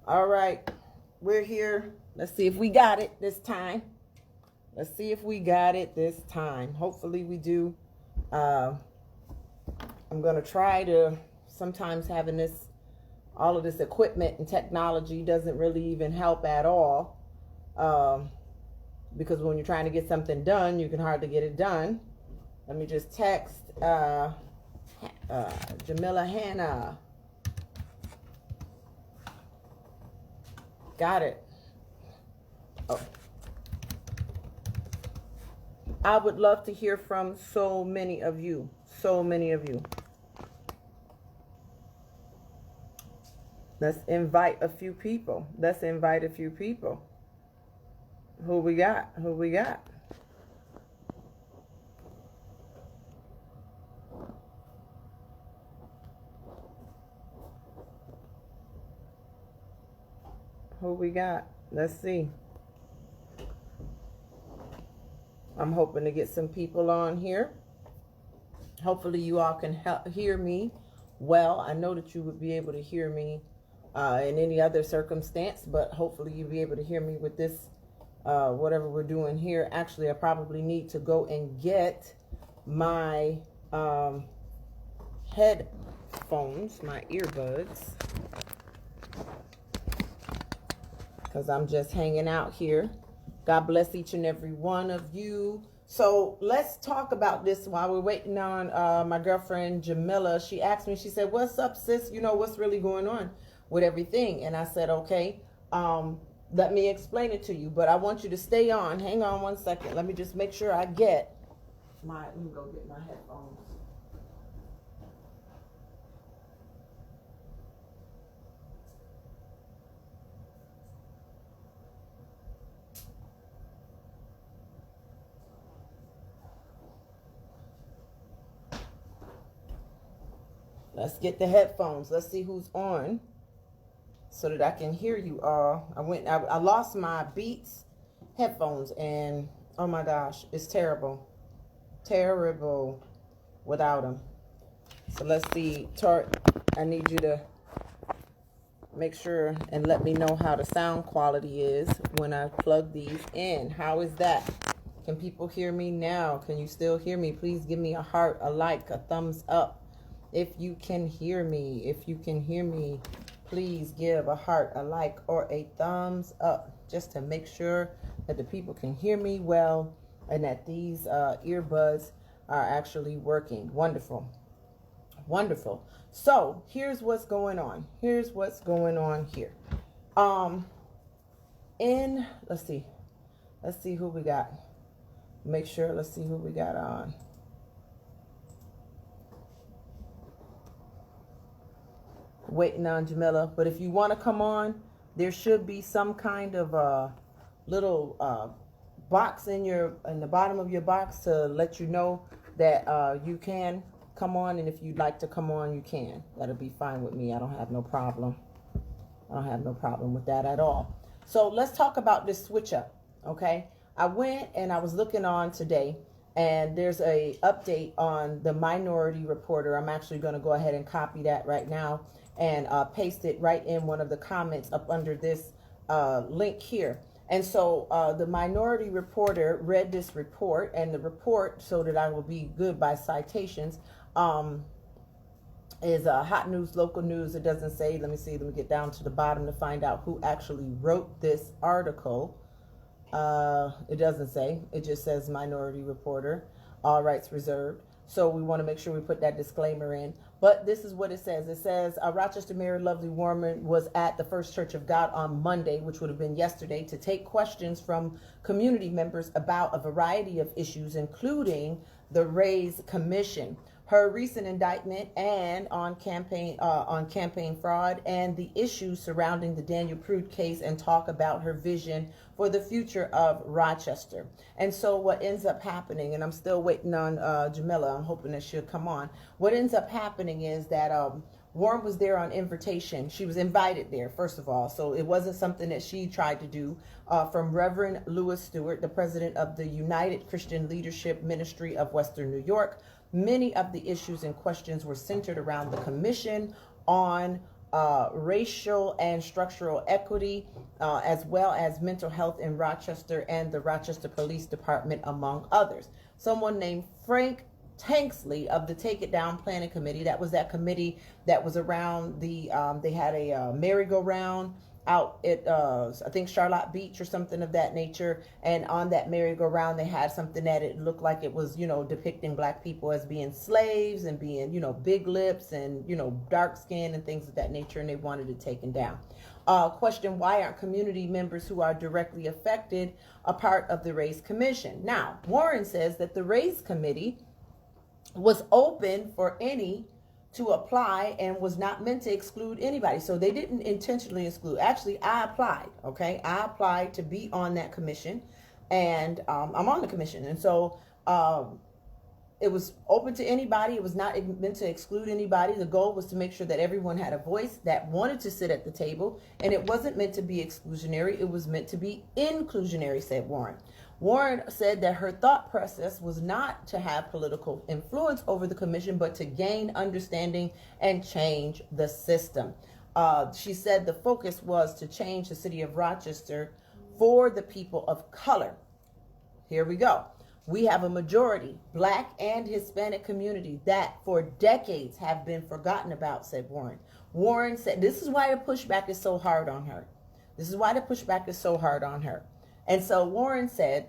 All right, we're here. Let's see if we got it this time. Let's see if we got it this time. Hopefully we do. I'm going to try to, sometimes having all of this equipment and technology doesn't really even help at all. Because when you're trying to get something done, you can hardly get it done. Let me just text Jamila Hannah. Got it. Oh. I would love to hear from so many of you. So many of you. Let's invite a few people. Let's invite a few people. Who we got? Who we got? Who we got? Let's see. I'm hoping to get some people on here. Hopefully you all can hear me well. I know that you would be able to hear me in any other circumstance, but hopefully you'll be able to hear me with this, whatever we're doing here. Actually, I probably need to go and get my headphones, my earbuds, because I'm just hanging out here. God bless each and every one of you. So let's talk about this while we're waiting on my girlfriend Jamila. She asked me, she said, "What's up, sis? You know, what's really going on with everything?" And I said, okay, let me explain it to you. But I want you to stay on. Hang on one second. Let me just make sure I get let me go get my headphones. Let's get the headphones. Let's see who's on so that I can hear you all. I lost my Beats headphones and oh my gosh, it's terrible. Terrible without them. So let's see. Tart, I need you to make sure and let me know how the sound quality is when I plug these in. How is that? Can people hear me now? Can you still hear me? Please give me a heart, a like, a thumbs up. If you can hear me, if you can hear me, please give a heart, a like, or a thumbs up, just to make sure that the people can hear me well and that these earbuds are actually working. Wonderful. Wonderful. So here's what's going on. Here's what's going on here. Let's see who we got. Make sure, let's see who we got on. Waiting on Jamila, but if you want to come on, there should be some kind of little box in the bottom of your box to let you know that you can come on, and if you'd like to come on, you can. That'll be fine with me. I don't have no problem. I don't have no problem with that at all. So let's talk about this switch up, okay? I went and I was looking on today, and there's a update on the Minority Reporter. I'm actually going to go ahead and copy that right now and paste it right in one of the comments up under this link here. And so the Minority Reporter read this report, and the report, so that I will be good by citations, is hot news, local news. It doesn't say, let me get down to the bottom to find out who actually wrote this article. It doesn't say, it just says Minority Reporter, all rights reserved. So we want to make sure we put that disclaimer in. But this is what it says. It says, Rochester Mayor Lovely Warman was at the First Church of God on Monday, which would have been yesterday, to take questions from community members about a variety of issues, including the Raise Commission, her recent indictment, and on campaign fraud, and the issues surrounding the Daniel Prude case, and talk about her vision for the future of Rochester. And so what ends up happening, and I'm still waiting on Jamila, I'm hoping that she'll come on. What ends up happening is that Warren was there on invitation. She was invited there, first of all. So it wasn't something that she tried to do. From Reverend Lewis Stewart, the president of the United Christian Leadership Ministry of Western New York. Many of the issues and questions were centered around the commission on racial and structural equity, as well as mental health in Rochester and the Rochester Police Department, among others. Someone named Frank Tanksley of the Take It Down Planning Committee. That was that committee that was around the, they had a merry-go-round out at, I think Charlotte Beach or something of that nature. And on that merry-go-round, they had something that it looked like it was, depicting black people as being slaves and being, big lips and, dark skin and things of that nature. And they wanted it taken down. Question, why aren't community members who are directly affected a part of the Race Commission? Now, Warren says that the Race Committee was open for any to apply and was not meant to exclude anybody. So they didn't intentionally exclude. Actually, I applied, okay? I applied to be on that commission, and I'm on the commission. And so it was open to anybody. It was not meant to exclude anybody. The goal was to make sure that everyone had a voice that wanted to sit at the table, and it wasn't meant to be exclusionary. It was meant to be inclusionary, said Warren. Warren said that her thought process was not to have political influence over the commission, but to gain understanding and change the system. She said the focus was to change the city of Rochester for the people of color. Here we go. We have a majority Black and Hispanic community that for decades have been forgotten about, said Warren. Warren said this is why the pushback is so hard on her. This is why the pushback is so hard on her. And so Warren said,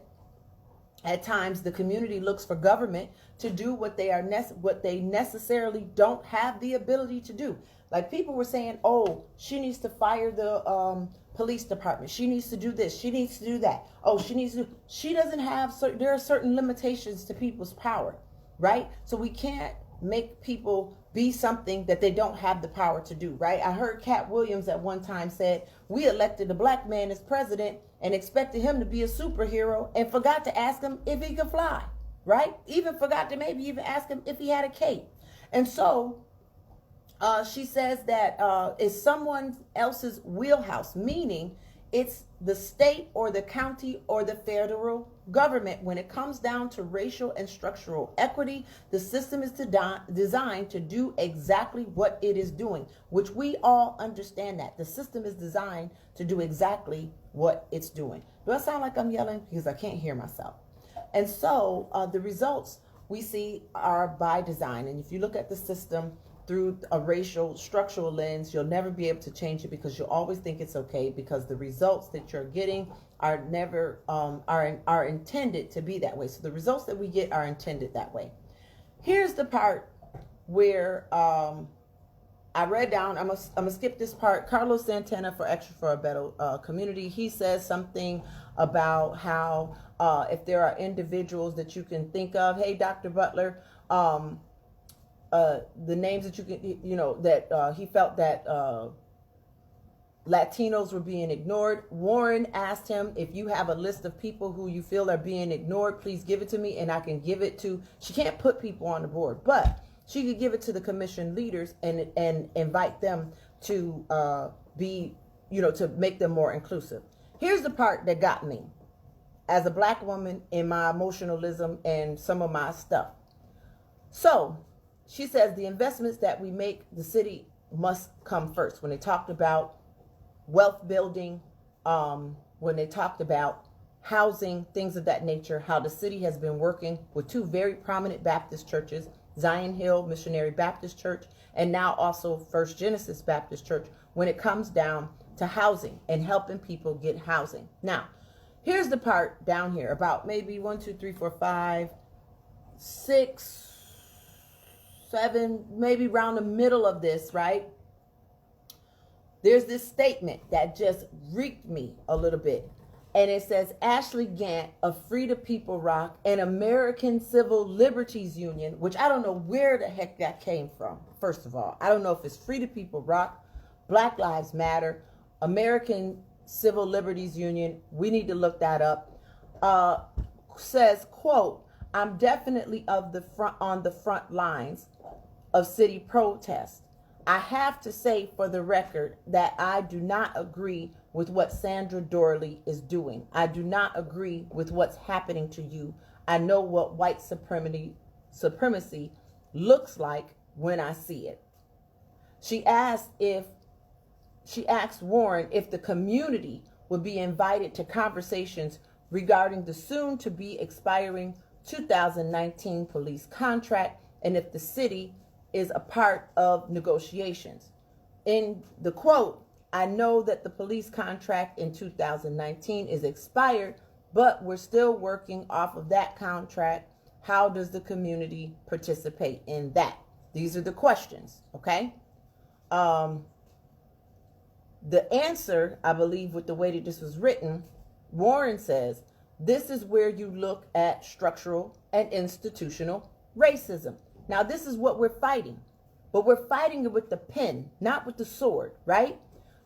at times the community looks for government to do what they necessarily don't have the ability to do. Like people were saying, oh, she needs to fire the police department. She needs to do this. She needs to do that. Oh, she doesn't have, there are certain limitations to people's power, right? So we can't make people be something that they don't have the power to do, right? I heard Cat Williams at one time said, we elected a black man as president and expected him to be a superhero and forgot to ask him if he could fly, right? Even forgot to maybe even ask him if he had a cape. And so she says that it's someone else's wheelhouse, meaning it's the state or the county or the federal government. When it comes down to racial and structural equity, the system is designed to do exactly what it is doing, which we all understand that. The system is designed to do exactly what it's doing. Do I sound like I'm yelling? Because I can't hear myself. And so the results we see are by design. And if you look at the system through a racial structural lens, you'll never be able to change it because you'll always think it's okay, because the results that you're getting are never are intended to be that way. So the results that we get are intended that way. Here's the part where I read down, I'm gonna skip this part. Carlos Santana for Extra for a Better Community, he says something about how if there are individuals that you can think of, hey, Dr. Butler, the names that you can, that he felt that Latinos were being ignored. Warren asked him, if you have a list of people who you feel are being ignored, please give it to me and I can give it to, she can't put people on the board, but she could give it to the commission leaders and invite them to be, to make them more inclusive. Here's the part that got me as a black woman in my emotionalism and some of my stuff. So she says the investments that we make, the city must come first. When they talked about wealth building, when they talked about housing, things of that nature, how the city has been working with two very prominent Baptist churches, Zion Hill Missionary Baptist Church, and now also First Genesis Baptist Church, when it comes down to housing and helping people get housing. Now, here's the part down here about maybe 1, 2, 3, 4, 5, 6, 7, maybe around the middle of this, right? There's this statement that just reeked me a little bit. And it says, Ashley Gant of Free the People Rock and American Civil Liberties Union, which I don't know where the heck that came from. First of all, I don't know if it's Free the People Rock, Black Lives Matter, American Civil Liberties Union. We need to look that up. Says, quote, I'm definitely on the front lines of city protests. I have to say for the record that I do not agree with what Sandra Dorley is doing. I do not agree with what's happening to you. I know what white supremacy looks like when I see it. She asked if she asked Warren if the community would be invited to conversations regarding the soon to be expiring 2019 police contract and if the city is a part of negotiations. In the quote, I know that the police contract in 2019 is expired, but we're still working off of that contract. How does the community participate in that? These are the questions, okay? The answer, I believe, with the way that this was written, Warren says, this is where you look at structural and institutional racism. Now, this is what we're fighting, but we're fighting it with the pen, not with the sword, right?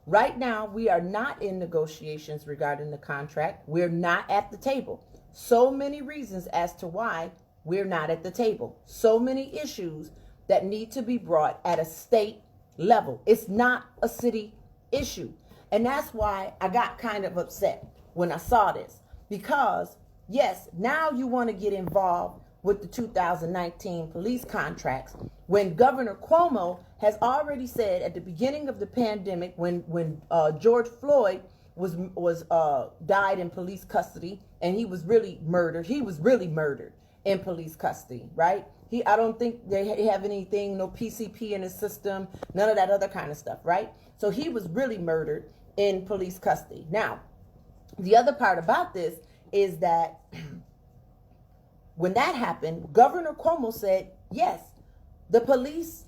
Right now, we are not in negotiations regarding the contract. We're not at the table. So many reasons as to why we're not at the table. So many issues that need to be brought at a state level. It's not a city issue. And that's why I got kind of upset when I saw this. Because, yes, now you want to get involved with the 2019 police contracts when Governor Cuomo has already said at the beginning of the pandemic when George Floyd was died in police custody and he was really murdered in police custody, right? I don't think they have anything, no PCP in his system, none of that other kind of stuff, right? So he was really murdered in police custody. Now, the other part about this is that when that happened, Governor Cuomo said, yes, the policing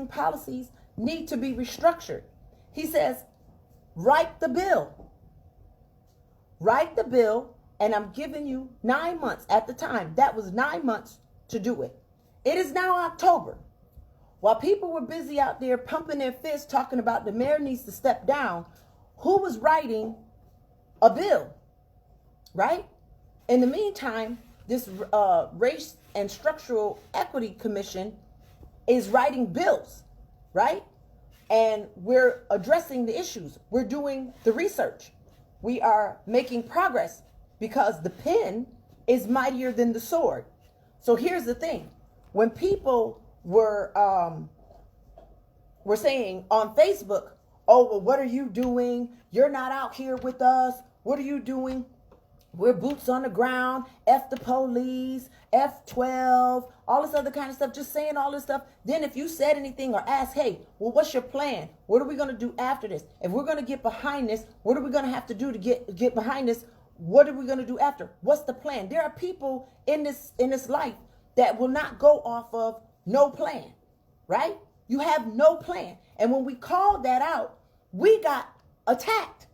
policies need to be restructured. He says, write the bill, and I'm giving you 9 months. At the time, that was 9 months to do it. It is now October. While people were busy out there pumping their fists talking about the mayor needs to step down, who was writing a bill, right? In the meantime, this Race and Structural Equity Commission is writing bills, right? And we're addressing the issues. We're doing the research. We are making progress because the pen is mightier than the sword. So here's the thing. When people were saying on Facebook, oh, well, what are you doing? You're not out here with us. What are you doing? We're boots on the ground, F the police, F12, all this other kind of stuff, just saying all this stuff. Then if you said anything or asked, hey, well, what's your plan? What are we going to do after this? If we're going to get behind this, what are we going to have to do to get behind this? What are we going to do after? What's the plan? There are people in this life that will not go off of no plan, right? You have no plan. And when we called that out, we got attacked.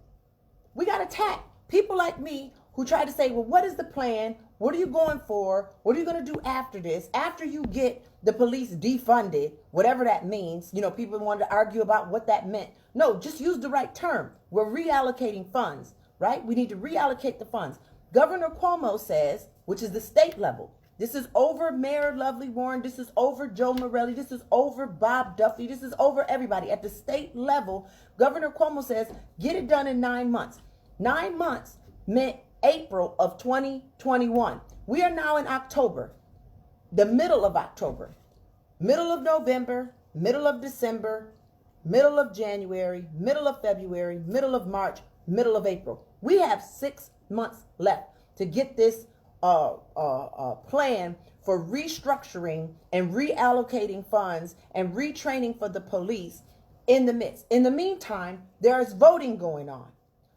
People like me who try to say, well, what is the plan? What are you going for? What are you going to do after this? After you get the police defunded, whatever that means. You know, people wanted to argue about what that meant. No, just use the right term. We're reallocating funds, right? We need to reallocate the funds. Governor Cuomo says, which is the state level, this is over Mayor Lovely Warren. This is over Joe Morelli. This is over Bob Duffy. This is over everybody. At the state level, Governor Cuomo says, get it done in 9 months. 9 months meant April of 2021. We are now in October, the middle of October, middle of November, middle of December, middle of January, middle of February, middle of March, middle of April. We have 6 months left to get this plan for restructuring and reallocating funds and retraining for the police in the midst. In the meantime, there is voting going on.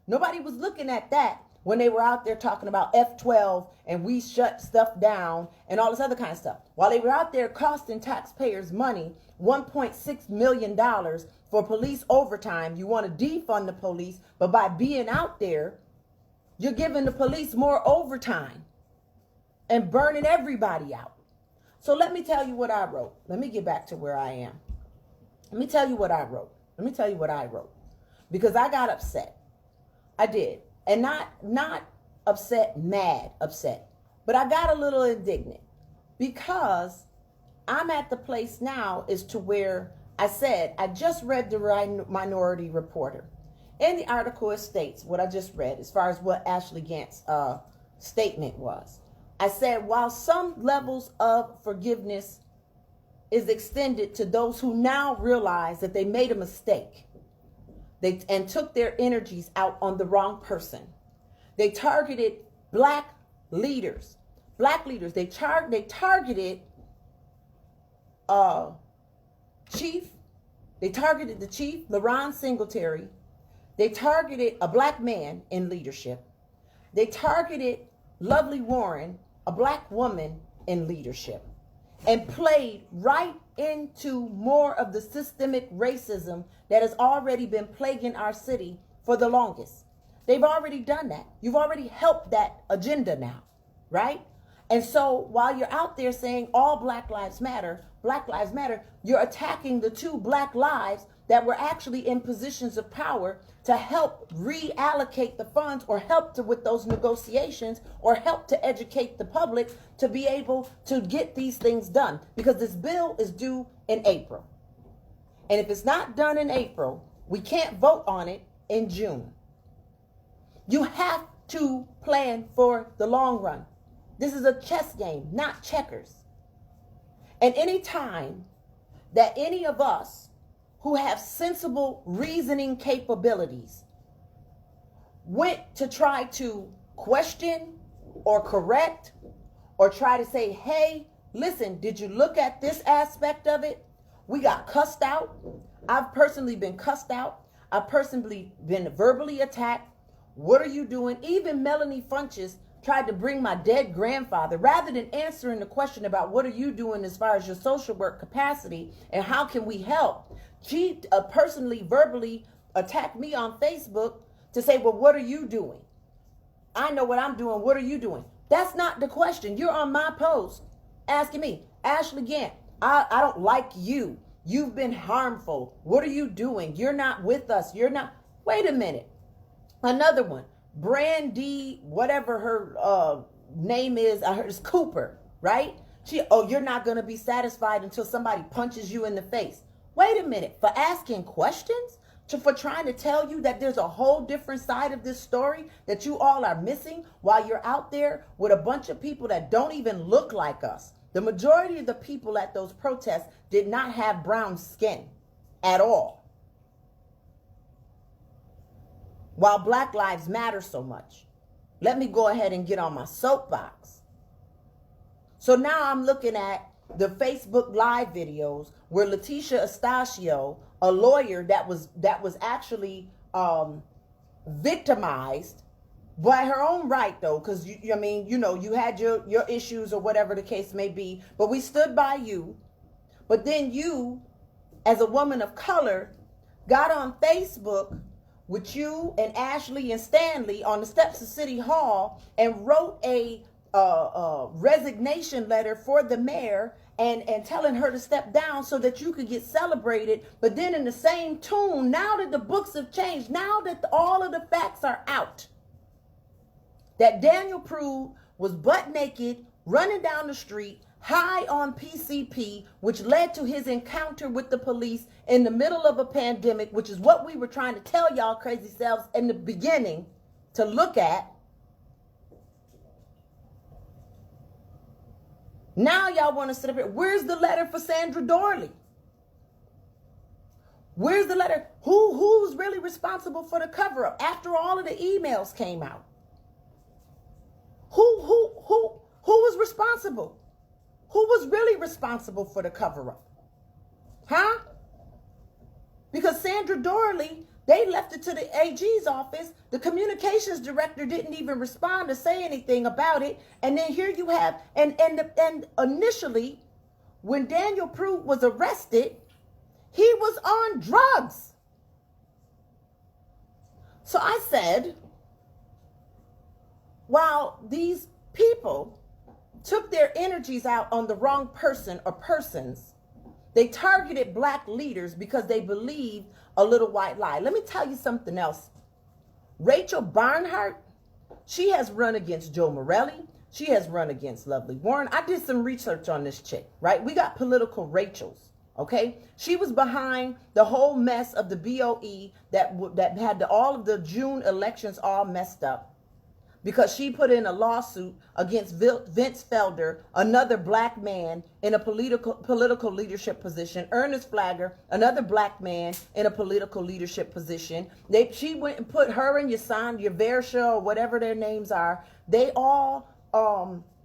Nobody was looking at that when they were out there talking about F12 and we shut stuff down and all this other kind of stuff. While they were out there costing taxpayers money, $1.6 million for police overtime. You want to defund the police, but by being out there, you're giving the police more overtime and burning everybody out. So let me tell you what I wrote. Let me get back to where I am. Let me tell you what I wrote. Because I got upset. I did. And not upset, mad upset. But I got a little indignant because I'm at the place now as to where I said, I just read the Minority Reporter. In the article, it states what I just read as far as what Ashley Gantz's statement was. I said, while some levels of forgiveness is extended to those who now realize that they made a mistake, and took their energies out on the wrong person. They targeted black leaders. Black leaders. They targeted Chief. They targeted the chief, LaRon Singletary. They targeted a black man in leadership. They targeted Lovely Warren, a black woman in leadership, and played right into more of the systemic racism that has already been plaguing our city for the longest. They've already done that. You've already helped that agenda now, right? And so while you're out there saying all Black Lives Matter, you're attacking the two black lives that were actually in positions of power to help reallocate the funds or help with those negotiations or help to educate the public to be able to get these things done. Because this bill is due in April. And if it's not done in April, we can't vote on it in June. You have to plan for the long run. This is a chess game, not checkers. And any time that any of us who have sensible reasoning capabilities went to try to question or correct or try to say, hey, listen, did you look at this aspect of it? We got cussed out. I've personally been cussed out. I've personally been verbally attacked. What are you doing? Even Melanie Funches tried to bring my dead grandfather, rather than answering the question about what are you doing as far as your social work capacity and how can we help. She personally, verbally attacked me on Facebook to say, well, what are you doing? I know what I'm doing. What are you doing? That's not the question. You're on my post asking me, Ashley Gant, I don't like you. You've been harmful. What are you doing? You're not with us. You're not. Wait a minute. Another one. Brandy, whatever her name is, I heard it's Cooper, right? You're not going to be satisfied until somebody punches you in the face. Wait a minute, for asking questions? For trying to tell you that there's a whole different side of this story that you all are missing while you're out there with a bunch of people that don't even look like us. The majority of the people at those protests did not have brown skin at all. While Black Lives Matter so much. Let me go ahead and get on my soapbox. So now I'm looking at the Facebook Live videos where Letitia Estacio, a lawyer that was actually victimized by her own right, though, because you had your issues or whatever the case may be, but we stood by you. But then you, as a woman of color, got on Facebook with you and Ashley and Stanley on the steps of City Hall and wrote a resignation letter for the mayor and telling her to step down so that you could get celebrated. But then in the same tune, now that the books have changed, now that all of the facts are out, that Daniel Prude was butt naked, running down the street, high on PCP, which led to his encounter with the police in the middle of a pandemic, which is what we were trying to tell y'all crazy selves in the beginning to look at. Now y'all want to sit up here. Where's the letter for Sandra Dorley? Where's the letter? Who's really responsible for the cover-up after all of the emails came out? Who was responsible? Who was really responsible for the cover-up? Huh? Because Sandra Dorley, they left it to the AG's office. The communications director didn't even respond to say anything about it. And then here you have, and initially, when Daniel Prude was arrested, he was on drugs. So I said, while these people took their energies out on the wrong person or persons, they targeted black leaders because they believed a little white lie. Let me tell you something else. Rachel Barnhart, she has run against Joe Morelli. She has run against Lovely Warren. I did some research on this chick, right? We got political Rachels, okay? She was behind the whole mess of the BOE that had all of the June elections all messed up. because she put in a lawsuit against Vince Felder, another black man in a political leadership position, Ernest Flagger, another black man in a political leadership position. She went and put her and Yaversha, or whatever their names are. They all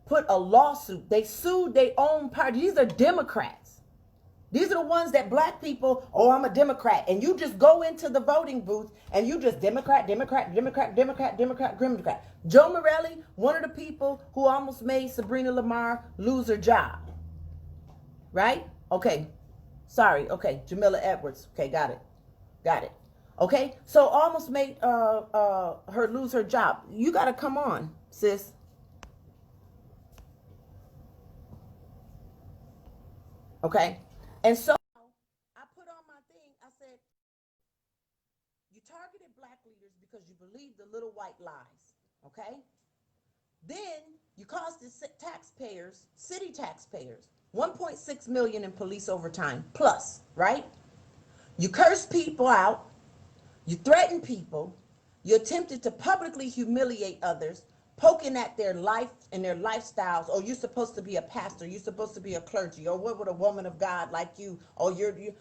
put a lawsuit. They sued their own party. These are Democrats. These are the ones that black people, oh, I'm a Democrat. And you just go into the voting booth and you just Democrat. Joe Morelli, one of the people who almost made Sabrina Lamar lose her job. Right? Okay. Sorry. Okay. Jamila Edwards. Okay. Got it. Okay. So almost made her lose her job. You got to come on, sis. Okay. And so I put on my thing, I said, you targeted black leaders because you believe the little white lies, okay? Then you cost the city taxpayers, 1.6 million in police overtime plus, right? You curse people out, you threaten people, you attempted to publicly humiliate others, poking at their life and their lifestyles. Oh, you're supposed to be a pastor, you're supposed to be a clergy, or what would a woman of God like you, or you because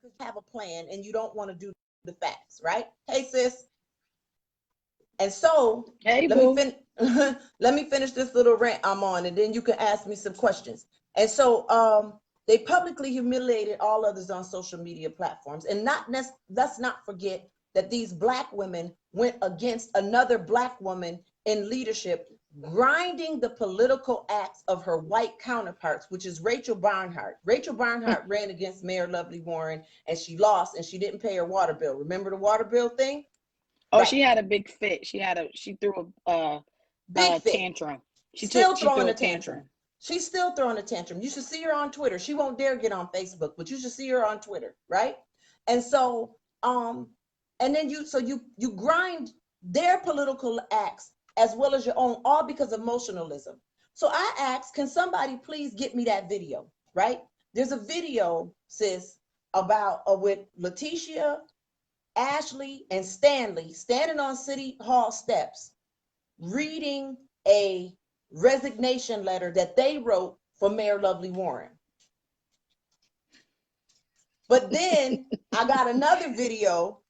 you have a plan and you don't want to do the facts, right? Hey, sis. And so hey, let me finish this little rant I'm on, and then you can ask me some questions. And so they publicly humiliated all others on social media platforms, and let's not forget that these black women went against another black woman in leadership, grinding the political acts of her white counterparts, which is Rachel Barnhart. Rachel Barnhart ran against Mayor Lovely Warren, and she lost, and she didn't pay her water bill. Remember the water bill thing? Oh, right. She had a big fit. She threw a big tantrum. She threw a tantrum. She's still throwing a tantrum. You should see her on Twitter. She won't dare get on Facebook, but you should see her on Twitter, right? And so, and then you grind their political acts as well as your own, all because of emotionalism. So I asked, can somebody please get me that video, right? There's a video, sis, about with Letitia, Ashley, and Stanley standing on City Hall steps reading a resignation letter that they wrote for Mayor Lovely Warren. But then I got another video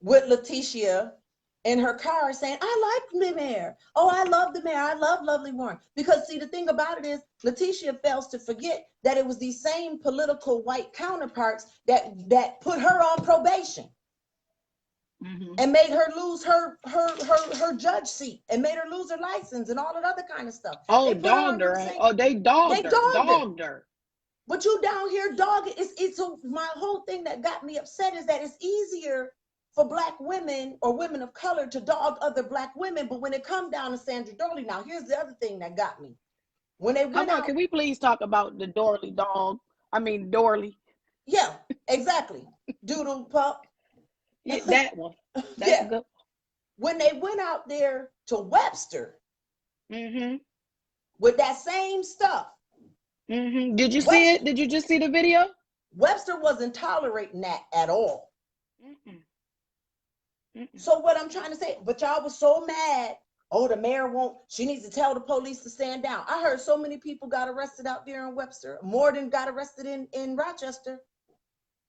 with Letitia in her car saying, I like the mayor. Oh, I love the mayor. I love Lovely Warren. Because see, the thing about it is Letitia fails to forget that it was these same political white counterparts that put her on probation. Mm-hmm. And made her lose her judge seat, and made her lose her license and all that other kind of stuff. Oh, they dogged her. Oh, they dogged her. But you down here dogging. It's so my whole thing that got me upset is that it's easier for black women or women of color to dog other black women, but when it come down to Sandra Dorley, now here's the other thing that got me. When they went out, can we please talk about the Dorley dog? I mean Dorley. Yeah, exactly. Doodle pup. Yeah, that one. That's good. When they went out there to Webster, mm-hmm, with that same stuff. Mm-hmm. Did you see it? Did you just see the video? Webster wasn't tolerating that at all. Mm-mm. Mm-mm. So what I'm trying to say, but y'all was so mad. Oh, the mayor she needs to tell the police to stand down. I heard so many people got arrested out there in Webster, more than got arrested in Rochester.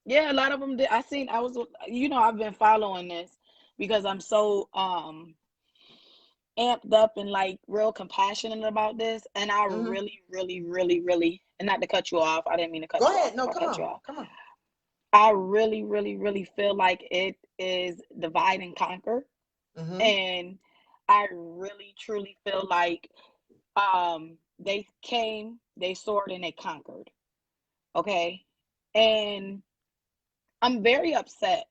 Yeah, a lot of them did. I've been following this because I'm so amped up and like real compassionate about this. And I really, really, really, really, and not to cut you off. I didn't mean to cut you off. Go ahead. No, come on. I really, really, really feel like it is divide and conquer. Mm-hmm. And I really, truly feel like they came, they soared, and they conquered. Okay. And I'm very upset.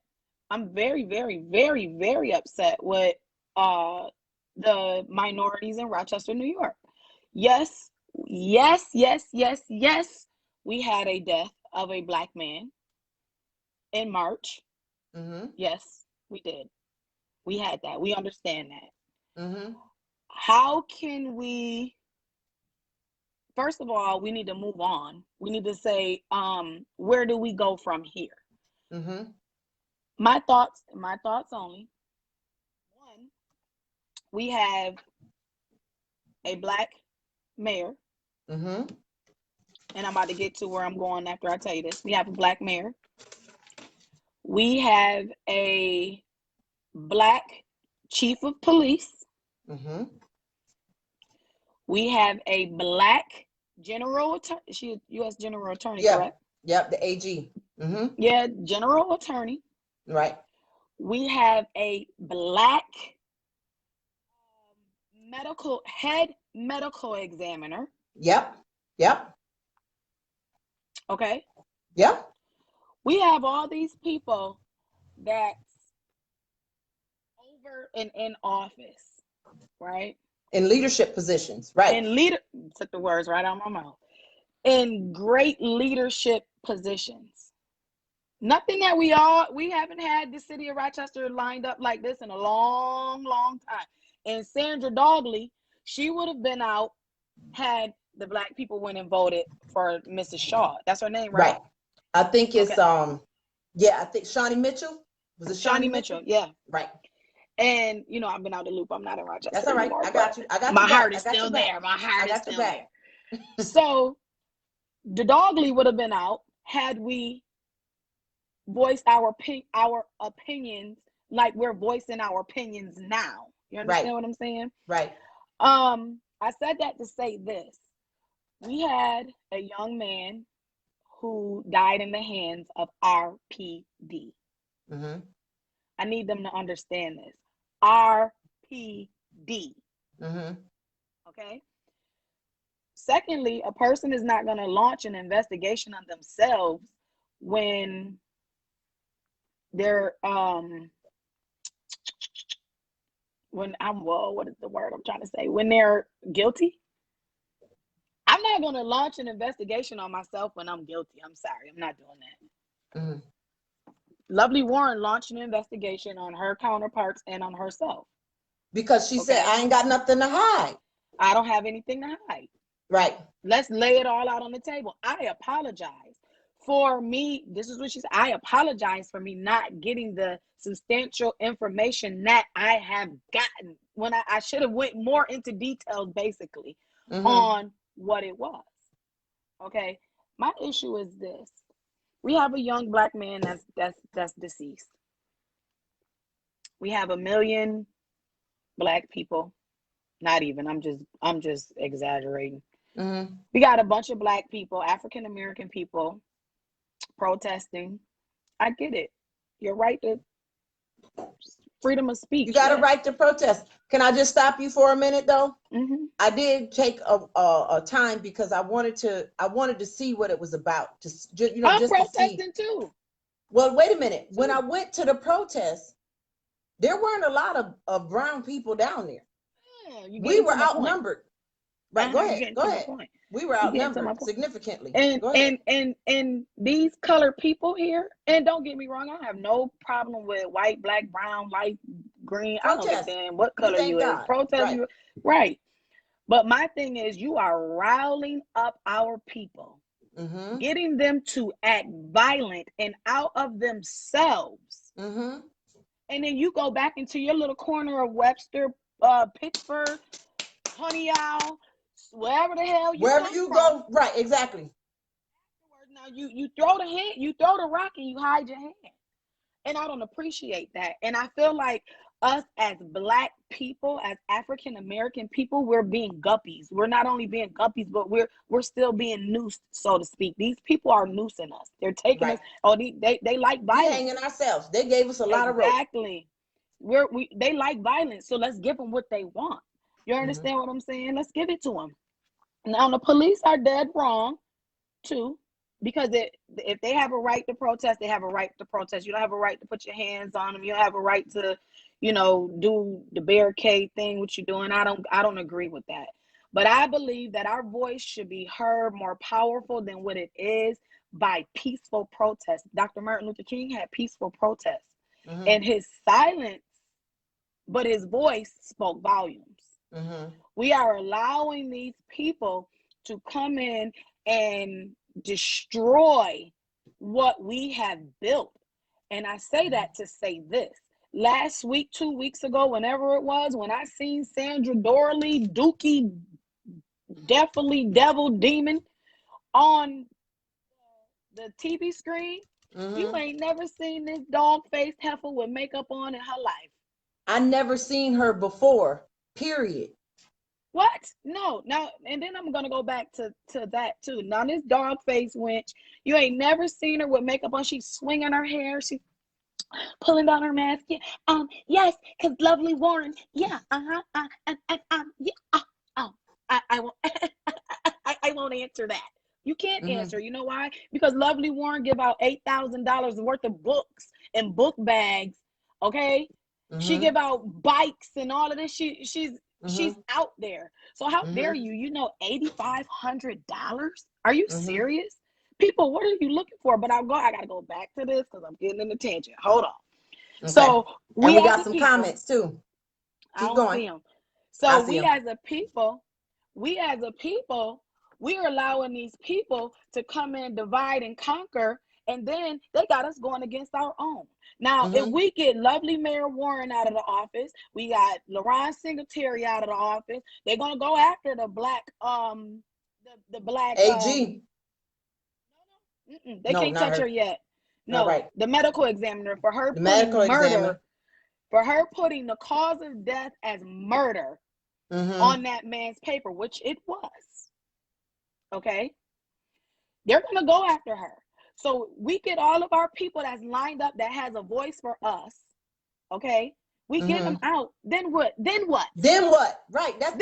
I'm very, very, very, very upset with the minorities in Rochester, New York. Yes. We had a death of a Black man in March. Mm-hmm. Yes, we did. We had that. We understand that. Mm-hmm. How can we? First of all, we need to move on. We need to say, where do we go from here? Mm-hmm. My thoughts only. One, We have a black mayor. Mm-hmm. And I'm about to get to where I'm going after I tell you this. We have a black mayor. We have a black chief of police. Mm-hmm. We have a black general attorney. She a U.S. general attorney, Yeah. correct? Yep, the AG. Mm-hmm. Yeah, general attorney. Right. We have a black head medical examiner. Yep. Yep. Okay. Yep. We have all these people that's over and in office, right? In leadership positions, right? Took the words right out of my mouth. In great leadership positions. Nothing that we haven't had the city of Rochester lined up like this in a long, long time. And Sandra Dogley, she would have been out had the black people went and voted for Mrs. Shaw. That's her name, right? Right. I think it's okay. Yeah, I think Shawnee Mitchell. Was it Shawnee Mitchell? Yeah. Right. And I've been out the loop. I'm not in Rochester. That's all right. Anymore, I got you. I got my your heart back. is still there. My heart is still there. Back. So the Dogley would have been out had we voiced our opinions like we're voicing our opinions now. You understand what I'm saying? Right. I said that to say this. We had a young man who died in the hands of RPD. Mm-hmm. I need them to understand this. RPD. Mm-hmm. Okay? Secondly, a person is not going to launch an investigation on themselves when they're what is the word I'm trying to say? When they're guilty. I'm not going to launch an investigation on myself when I'm guilty. I'm sorry. I'm not doing that. Mm-hmm. Lovely Warren launched an investigation on her counterparts and on herself. Because she said, I ain't got nothing to hide. I don't have anything to hide. Right. Let's lay it all out on the table. I apologize for me. This is what she said. I apologize for me not getting the substantial information that I have gotten when I should have went more into details, basically, on what it was. Okay. My issue is this. We have a young black man that's deceased. We have 1 million black people. Not even. I'm just exaggerating. Mm-hmm. We got a bunch of black people, African American people, protesting. I get it. Your right to freedom of speech. You got a right to protest. Can I just stop you for a minute, though? Mm-hmm. I did take a time because I wanted to see what it was about. I'm just protesting too. Well, wait a minute. When I went to the protest, there weren't a lot of brown people down there. Yeah, we were outnumbered. Right. Go ahead. We were outnumbered significantly. And these colored people here, and don't get me wrong, I have no problem with white, black, brown, light, green. Protest. I don't understand what color you is. Protest. Right. Right. But my thing is, you are riling up our people, getting them to act violent and out of themselves. And then you go back into your little corner of Webster, Pittsburgh, Honey Owl, wherever the hell you wherever you go, right? Exactly. Now you throw the rock and you hide your hand, and I don't appreciate that. And I feel like us as black people, as African American people, we're being guppies. We're not only being guppies, but we're still being noosed, so to speak. These people are noosing us. They're taking us. Oh, they like violence. We're hanging ourselves. They gave us a lot of rope. Exactly. They like violence, so let's give them what they want. You understand what I'm saying? Let's give it to them. Now, the police are dead wrong, too, because if they have a right to protest, they have a right to protest. You don't have a right to put your hands on them. You don't have a right to, do the barricade thing, what you're doing. I don't agree with that. But I believe that our voice should be heard more powerful than what it is by peaceful protest. Dr. Martin Luther King had peaceful protests. And his silence, but his voice spoke volumes. We are allowing these people to come in and destroy what we have built. And I say that to say this. last week, 2 weeks ago, whenever it was, when I seen Sandra Dorley, Dookie, definitely devil demon on the TV screen, you ain't never seen this dog-faced heifer with makeup on in her life. I never seen her before, period. What? No. Now, and then I'm gonna go back to that too. Now, this dog-faced wench, you ain't never seen her with makeup on. She's swinging her hair. She's pulling down her mask. Yeah, yes, because Lovely Warren. Yeah, yeah. I won't. I won't answer that. You can't answer. You know why? Because Lovely Warren give out $8,000 worth of books and book bags. Okay, she give out bikes and all of this. She's out there. So how dare you? You know, $8,500. Are you serious? People, what are you looking for? But I gotta go back to this because I'm getting in the tangent. Hold on. Okay. So we got some comments too. Keep going. See them. So we as a people, we're allowing these people to come in, divide and conquer, and then they got us going against our own. Now, if we get lovely Mayor Warren out of the office, we got LaRon Singletary out of the office, they're gonna go after the black the black AG. They can't touch her yet. No, the medical examiner for her putting the cause of death as murder on that man's paper, which it was. Okay, they're gonna go after her. So we get all of our people that's lined up that has a voice for us. Okay, we get them out. Then what? Right. That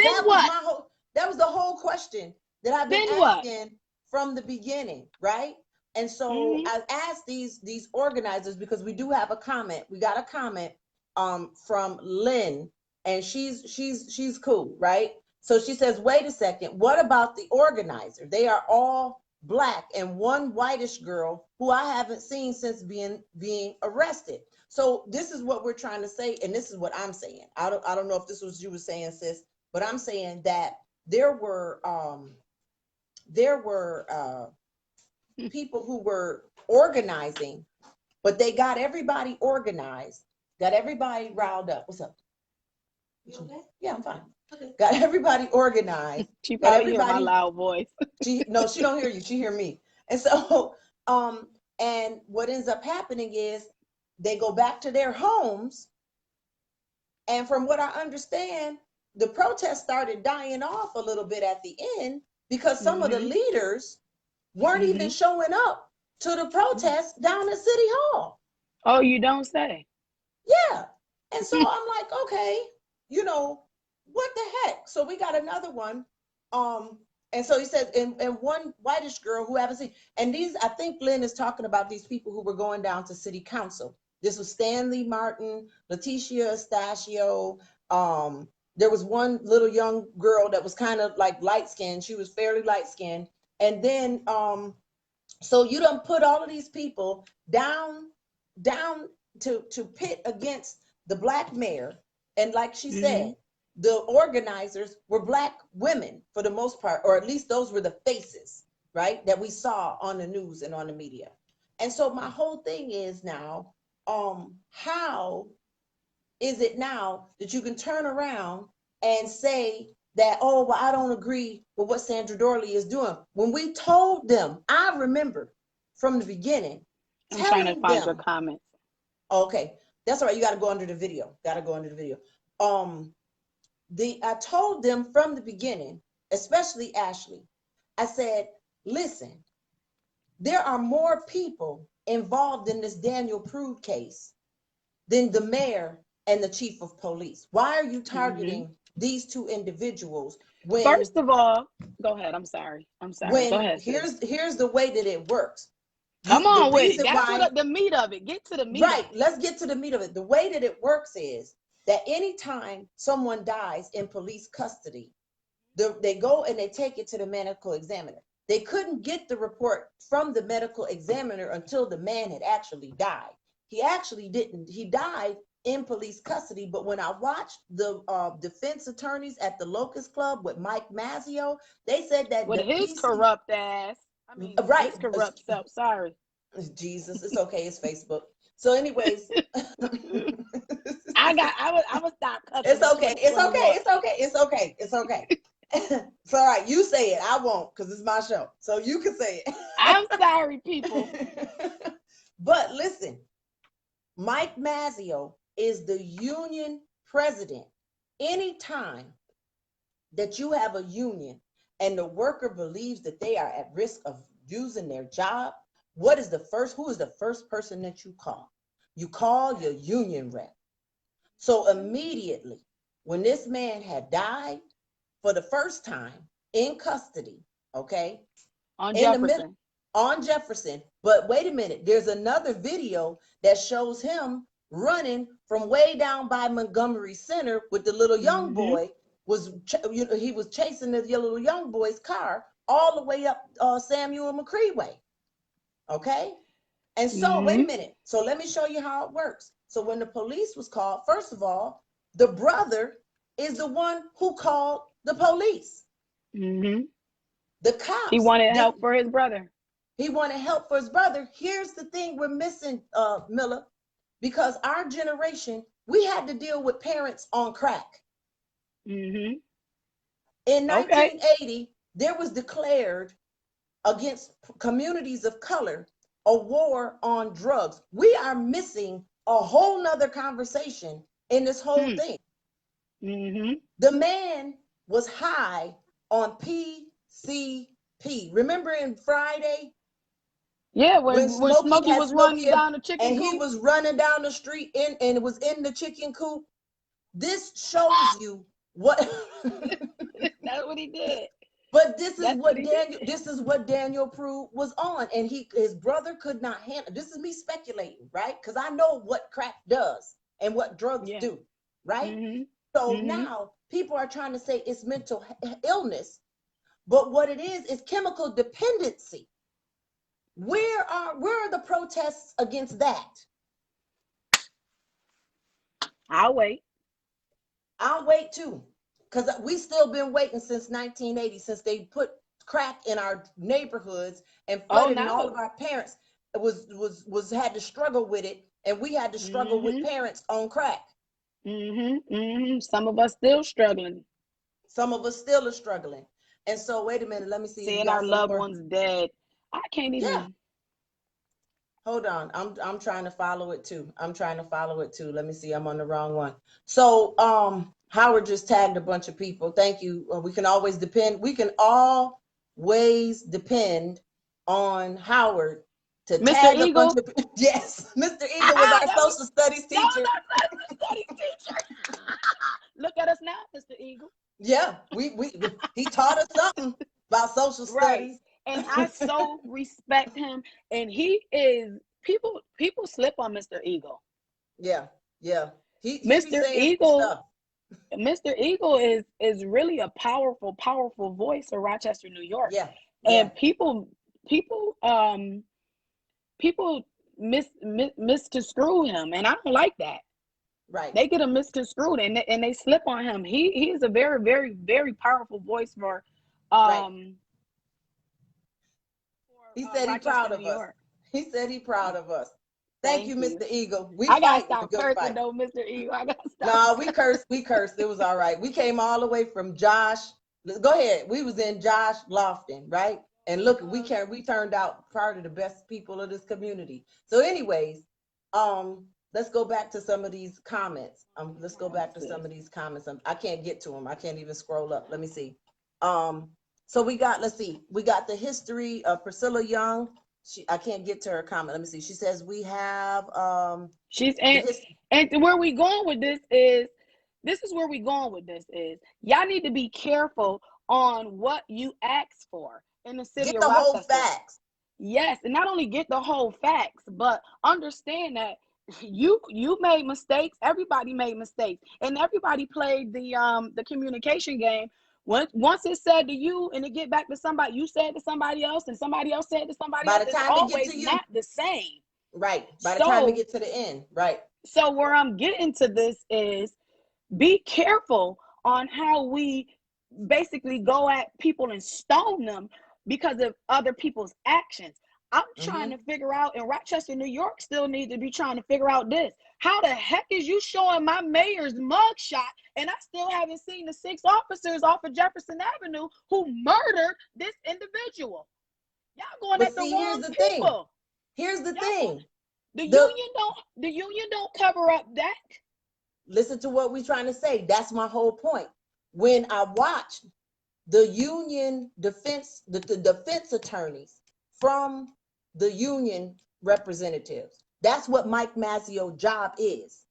was the whole question that I've been asking from the beginning, right? And so I asked these organizers, because we do have a comment. We got a comment from Lynn, and she's cool, right? So she says, wait a second, what about the organizer? They are all Black and one whitish girl who I haven't seen since being arrested. So this is what we're trying to say, and this is what I'm saying. I don't know if this was what you were saying, sis, but I'm saying that there were people who were organizing, but they got everybody organized, got everybody riled up. What's up? You okay? Yeah, I'm fine. Okay. Got everybody organized. She probably hear my loud voice. She don't hear you. She hear me. And so, and what ends up happening is they go back to their homes. And from what I understand, the protest started dying off a little bit at the end because some of the leaders weren't even showing up to the protest down at City Hall. Oh, you don't say. Yeah. And so I'm like, okay, you know, what the heck? So we got another one. And so he says, and one whitish girl who I haven't seen, and these, I think Lynn is talking about these people who were going down to city council. This was Stanley Martin, Leticia Estachio. There was one little young girl that was kind of like light-skinned. She was fairly light-skinned. And then, so you done put all of these people down to pit against the Black mayor. And like she said, the organizers were Black women for the most part, or at least those were the faces, right, that we saw on the news and on the media. And so my whole thing is now, how is it now that you can turn around and say that, oh, well, I don't agree with what Sandra Dorley is doing, when we told them, I remember from the beginning. I'm trying to find your comments. Okay, that's all right. You got to go under the video. I told them from the beginning, especially Ashley, I said, listen, there are more people involved in this Daniel Prude case than the mayor and the chief of police. Why are you targeting these two individuals? When, first of all, go ahead. I'm sorry. When, go ahead. Here's the way that it works. Come on with it. That's the meat of it. Get to the meat. Right. Let's get to the meat of it. The way that it works is that anytime someone dies in police custody, they go and they take it to the medical examiner. They couldn't get the report from the medical examiner until the man had actually died. He actually didn't. He died in police custody. But when I watched the defense attorneys at the Locust Club with Mike Mazzio, they said that with his corrupt ass. I mean, right. His corrupt self. Sorry. Jesus, it's okay. It's Facebook. So anyways, I would stop cussing. It's okay. It's okay. It's okay. It's okay. It's okay. It's all right. You say it. I won't, because it's my show. So you can say it. I'm sorry, people. But listen, Mike Mazzeo is the union president. Anytime that you have a union and the worker believes that they are at risk of losing their job, who is the first person that you call? You call your union rep. So immediately, when this man had died for the first time in custody, okay? On Jefferson. On Jefferson. But wait a minute, there's another video that shows him running from way down by Montgomery Center with the little young boy. He was chasing the little young boy's car all the way up Samuel McCree Way. Okay? And so, wait a minute. So let me show you how it works. So when the police was called, first of all, the brother is the one who called the police. The cops. He wanted help for his brother. He wanted help for his brother. Here's the thing we're missing, Miller, because our generation, we had to deal with parents on crack. In 1980, there was declared against communities of color a war on drugs. We are missing a whole nother conversation in this whole thing. The man was high on PCP. Remember in Friday? Yeah, when Smokey was running down the chicken coop. And he was running down the street and it was in the chicken coop. This shows you what that's what he did. But this is what Daniel Prude was on, and his brother could not handle. This is me speculating, right? Because I know what crack does and what drugs do, right? So now people are trying to say it's mental illness, but what it is chemical dependency. Where are the protests against that? I'll wait too, because we still been waiting since 1980, since they put crack in our neighborhoods and flooded, and all of our parents had to struggle with it, and we had to struggle with parents on crack. Some of us still struggling. Some of us still are struggling. And so, wait a minute, let me see. Seeing our loved ones dead. I can't even. Yeah. Hold on. I'm trying to follow it too. Let me see. I'm on the wrong one. So Howard just tagged a bunch of people. Thank you. We can always depend on Howard to Mr. tag Eagle? a bunch of people. Yes, Mr. Eagle was our social studies teacher. That was our social studies teacher. Look at us now, Mr. Eagle. Yeah, he taught us something about social studies. And I so respect him. And he is people slip on Mr. Eagle. Yeah. Mr. Eagle is really a powerful voice of Rochester, New York. Yeah. And people misconstrue him, and I don't like that. Right. They get him misconstrued and they slip on him. He is a very, very, very powerful voice for He said he's proud of us. He said he's proud of us. Thank you, Mr. Eagle. I gotta stop cursing though, Mr. Eagle. I gotta stop. No, we cursed. It was all right. We came all the way from Josh. Go ahead. We was in Josh Lofton, right? And look, we turned out part of the best people of this community. So anyways, let's go back to some of these comments. I can't get to them. I can't even scroll up. Let me see. So we got the history of Priscilla Young. I can't get to her comment. Let me see. She says we have and where we going with this is y'all need to be careful on what you ask for in the city of Rochester. Get the whole facts. Yes, and not only get the whole facts, but understand that you made mistakes. Everybody made mistakes, and everybody played the communication game. Once it's said to you and it get back to somebody, you said to somebody else and somebody else said to somebody else. By the time it's always not the same. Right. By the time we get to the end. Right. So where I'm getting to this is be careful on how we basically go at people and stone them because of other people's actions. I'm trying to figure out, and Rochester, New York still needs to be trying to figure out this. How the heck is you showing my mayor's mugshot and I still haven't seen the 6 officers off of Jefferson Avenue who murdered this individual? Y'all going at the wrong people. Here's the thing. The union don't cover up that. Listen to what we're trying to say. That's my whole point. When I watched the union defense, the defense attorneys from the union representatives, that's what Mike Mazzio's job is.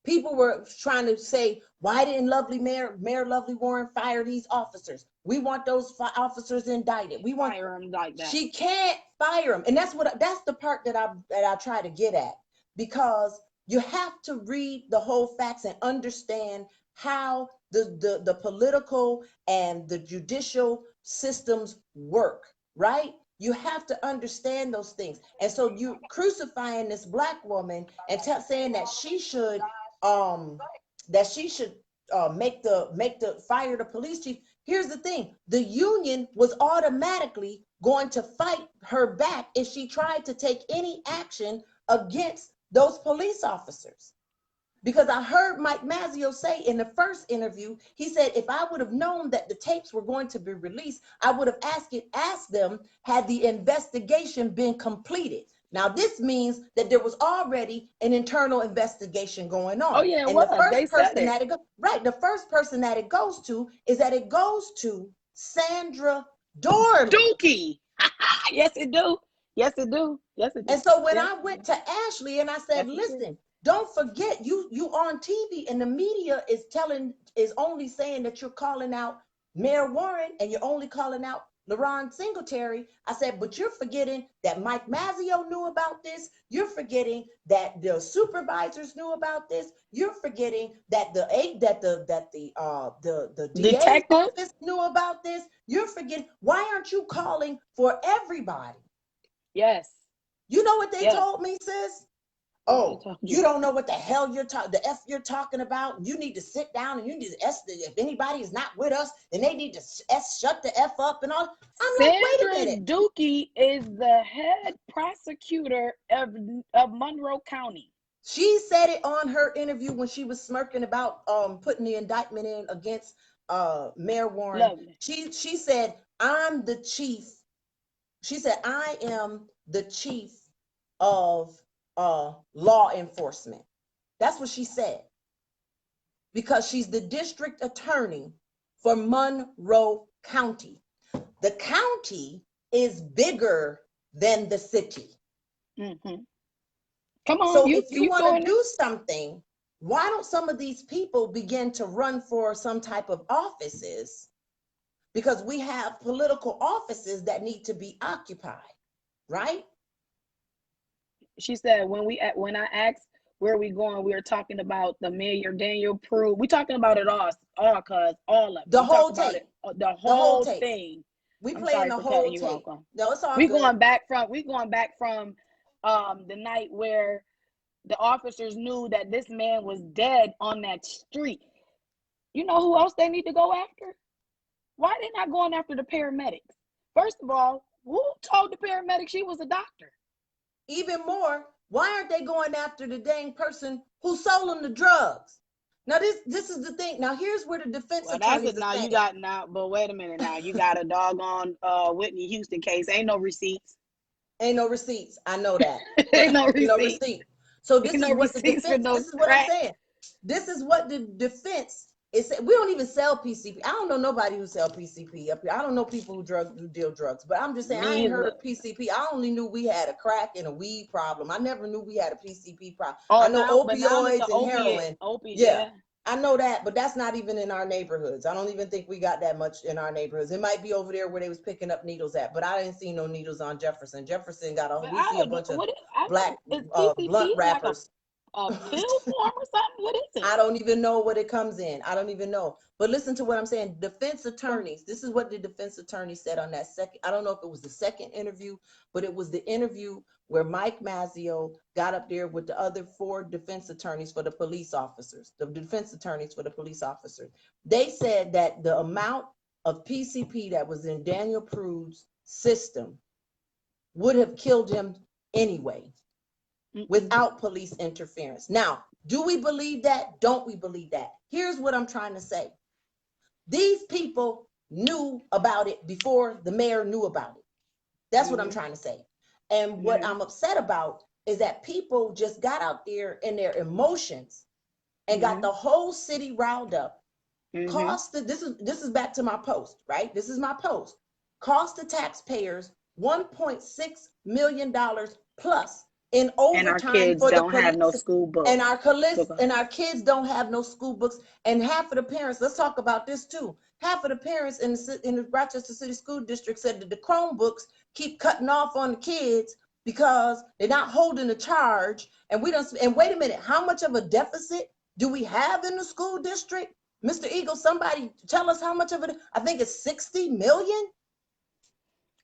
People were trying to say, why didn't Mayor Lovely Warren fire these officers? We want those officers indicted. We want fire them like that. She can't fire them, and that's the part that I try to get at, because you have to read the whole facts and understand how the political and the judicial systems work, right? You have to understand those things. And so you crucifying this Black woman and saying that she should make the fire the police chief. Here's the thing. The union was automatically going to fight her back if she tried to take any action against those police officers. Because I heard Mike Mazzio say in the first interview, he said, if I would have known that the tapes were going to be released, I would have asked them, had the investigation been completed? Now, this means that there was already an internal investigation going on. Oh, yeah, and the first person that it goes to is Sandra Dorley. Dookie. Yes, it do. Yes, it do. Yes, it do. And so when I went to Ashley and I said, listen, don't forget, you on TV and the media is only saying that you're calling out Mayor Warren and you're only calling out LaRon Singletary. I said, but you're forgetting that Mike Mazzio knew about this. You're forgetting that the supervisors knew about this. You're forgetting that the DA's office knew about this. You're forgetting. Why aren't you calling for everybody? Yes. You know what they told me, sis? Oh, you don't know what the hell you're talking about. You need to sit down and you need to if anybody is not with us, then they need to shut the F up and all. I'm Sandra like, wait a minute. Dookie is the head prosecutor of Monroe County. She said it on her interview when she was smirking about putting the indictment in against Mayor Warren. Lovely. She said, I'm the chief. She said, I am the chief of law enforcement. That's what she said, because she's the district attorney for Monroe County. The county is bigger than the city. Mm-hmm. Come on. So if you want to do something, why don't some of these people begin to run for some type of offices? Because we have political offices that need to be occupied, right? She said when I asked where we going, we were talking about the mayor Daniel Prue. We talking about it all cause all of it. The whole tape. The whole thing. We playing the whole tape. No, it's all good. We going back from the night where the officers knew that this man was dead on that street. You know who else they need to go after? Why they not going after the paramedics? First of all, who told the paramedics she was a doctor? Even more, why aren't they going after the dang person who sold them the drugs? Now this is the thing. Now here's where the defense attorneys but wait a minute now. You got a doggone Whitney Houston case. Ain't no receipts. Ain't no receipts. I know that. Ain't no receipt. So this is what the defense, this is what I'm saying. This is what the defense is. We don't even sell PCP. I don't know nobody who sell PCP up here. I don't know people who deal drugs, but I'm just saying, I ain't heard of PCP. I only knew we had a crack and a weed problem. I never knew we had a PCP problem. I know opioids and heroin. Yeah, I know that, but that's not even in our neighborhoods. I don't even think we got that much in our neighborhoods. It might be over there where they was picking up needles at, but I didn't see no needles on Jefferson. Jefferson got we see a bunch of black blunt wrappers. A pill form or something? What is it? I don't even know what it comes in. I don't even know. But listen to what I'm saying. Defense attorneys, this is what the defense attorney said on that second. I don't know if it was the second interview, but it was the interview where Mike Mazzio got up there with the other 4 defense attorneys for the police officers, the defense attorneys for the police officers. They said that the amount of PCP that was in Daniel Prue's system would have killed him anyway. Mm-mm. Without police interference. Now, do we believe that? Don't we believe that? Here's what I'm trying to say. These people knew about it before the mayor knew about it. That's what I'm trying to say. And what I'm upset about is that people just got out there in their emotions and got the whole city riled up. This is back to my post, right? This is my post. Cost the taxpayers $1.6 million plus in overtime for the police. Have no school books. And our kids don't have no school books. And half of the parents, let's talk about this too. Half of the parents in the Rochester City School District said that the Chromebooks keep cutting off on the kids because they're not holding the charge. And wait a minute, how much of a deficit do we have in the school district? Mr. Eagle, somebody tell us how much of it. I think it's 60 million.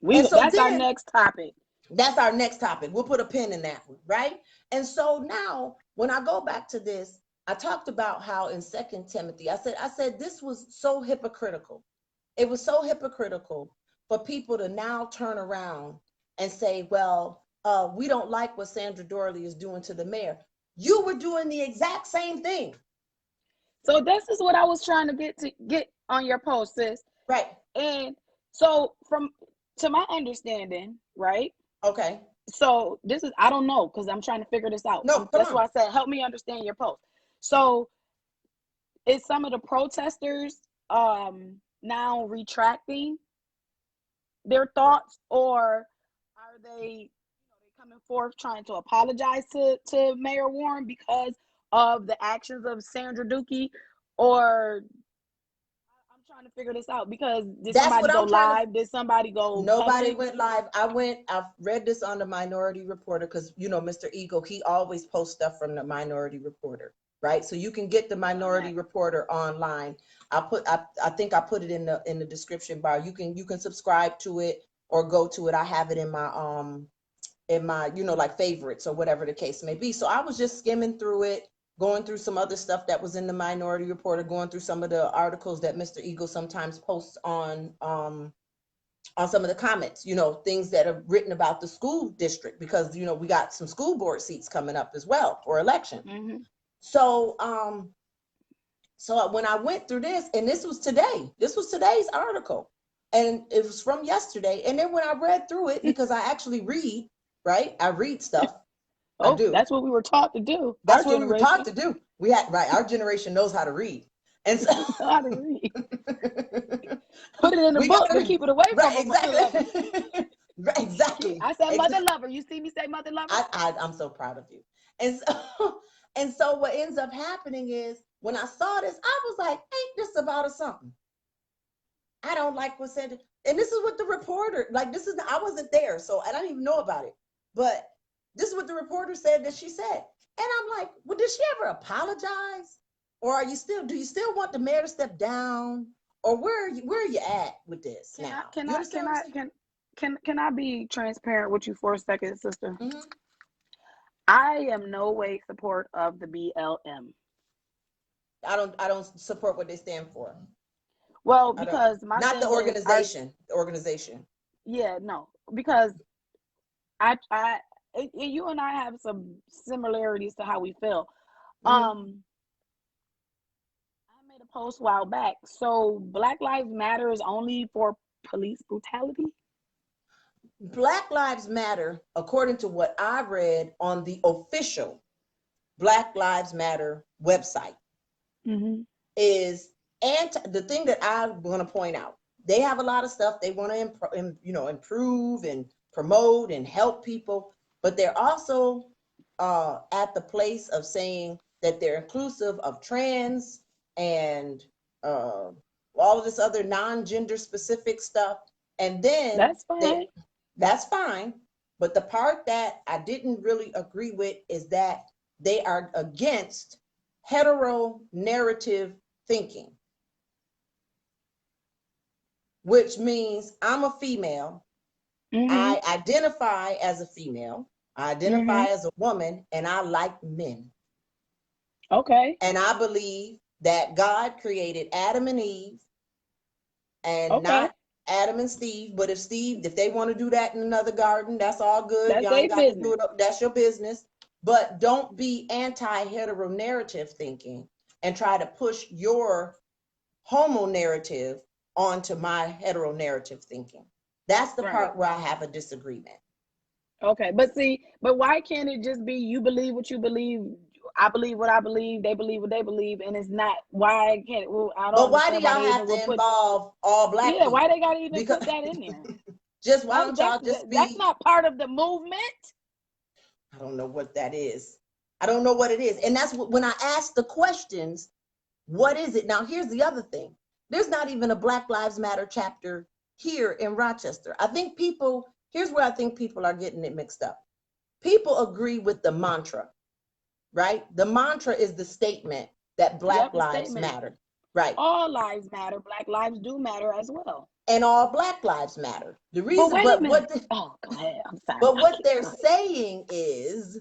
That's our next topic. That's our next topic. We'll put a pin in that one, right? And so now, when I go back to this, I talked about how in 2 Timothy, I said this was so hypocritical. It was so hypocritical for people to now turn around and say, well, we don't like what Sandra Dorley is doing to the mayor. You were doing the exact same thing. So this is what I was trying to get on your post, sis. Right. And so to my understanding, right? Okay. So this is, I don't know, because I'm trying to figure this out. No, that's why I said, help me understand your post. So is some of the protesters now retracting their thoughts, or are they coming forth trying to apologize to Mayor Warren because of the actions of Sandra Dookie? Or I'm trying to figure this out, because did somebody go live? Did somebody go Nobody public? went live. I've read this on the Minority Reporter, because Mr. Eagle, he always posts stuff from the Minority Reporter, right? So you can get the Minority Reporter online. I think I put it in the description bar. You can subscribe to it or go to it. I have it in my like favorites or whatever the case may be. So I was just skimming through it, going through some other stuff that was in the Minority Reporter, going through some of the articles that Mr. Eagle sometimes posts on some of the comments, things that are written about the school district, because, we got some school board seats coming up as well for election. Mm-hmm. So when I went through this, and this was today's article, and it was from yesterday. And then when I read through it, because I actually read, right? I read stuff. I do. That's what we were taught to do. That's what we were taught to do. Our generation knows how to read. And so how to read. Put it in the book and keep it away from exactly. Exactly. I said mother lover. You see me say mother lover? I'm so proud of you. And so what ends up happening is, when I saw this, I was like, ain't this about a something? I don't like what said. And this is what the reporter, I wasn't there, so I don't even know about it. But this is what the reporter said that she said. And I'm like, well, did she ever apologize? Or do you still want the mayor to step down? Or where are you at with this now? Can I be transparent with you for a second, sister? Mm-hmm. I am no way support of the BLM. I don't support what they stand for. Well, because not the organization. The organization. Yeah, no, because I you and I have some similarities to how we feel. Mm-hmm. I made a post a while back. So Black Lives Matter is only for police brutality? Black Lives Matter, according to what I read on the official Black Lives Matter website, mm-hmm. is the thing that I want to point out. They have a lot of stuff they want to improve and promote and help people, but they're also at the place of saying that they're inclusive of trans and all of this other non-gender specific stuff. And then that's fine. But the part that I didn't really agree with is that they are against heteronarrative thinking, which means I'm a female. Mm-hmm. I identify as a female. I identify mm-hmm. as a woman, and I like men. Okay. And I believe that God created Adam and Eve, and not Adam and Steve. But if they want to do that in another garden, that's all good. That's Y'all ain't their got to do business. it. That's your business. But don't be anti-heteronarrative thinking and try to push your homo narrative onto my heteronarrative thinking. That's the part where I have a disagreement. Okay, but why can't it just be you believe what you believe, I believe what I believe, they believe what they believe, and it's not, why can't it, well, I don't But why do understand why y'all they have even to will put, involve all black yeah, people? why they gotta even Because put that in there? just why don't y'all just be, that's not part of the movement. I don't know what that is. I don't know what it is. And that's what, when I ask the questions, what is it? Now, here's the other thing. There's not even a Black Lives Matter chapter here in Rochester. I think people, here's where I think people are getting it mixed up. People agree with the mantra, right? The mantra is the statement that Black lives matter, right? All lives matter. Black lives do matter as well. And all Black lives matter. The reason, but wait a minute. oh, go ahead. I'm sorry. But what they're saying is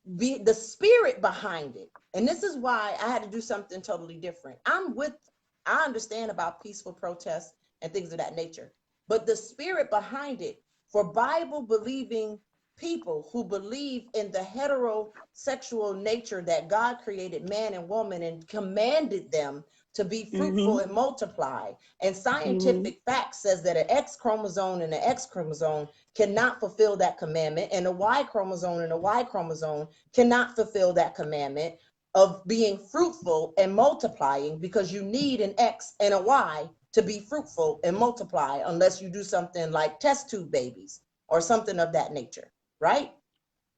the spirit behind it. And this is why I had to do something totally different. I understand about peaceful protests and things of that nature, but the spirit behind it for Bible believing people who believe in the heterosexual nature that God created man and woman and commanded them to be fruitful and multiply. And scientific fact says that an X chromosome and an X chromosome cannot fulfill that commandment, and a Y chromosome and a Y chromosome cannot fulfill that commandment of being fruitful and multiplying, because you need an X and a Y to be fruitful and multiply, unless you do something like test tube babies or something of that nature, right?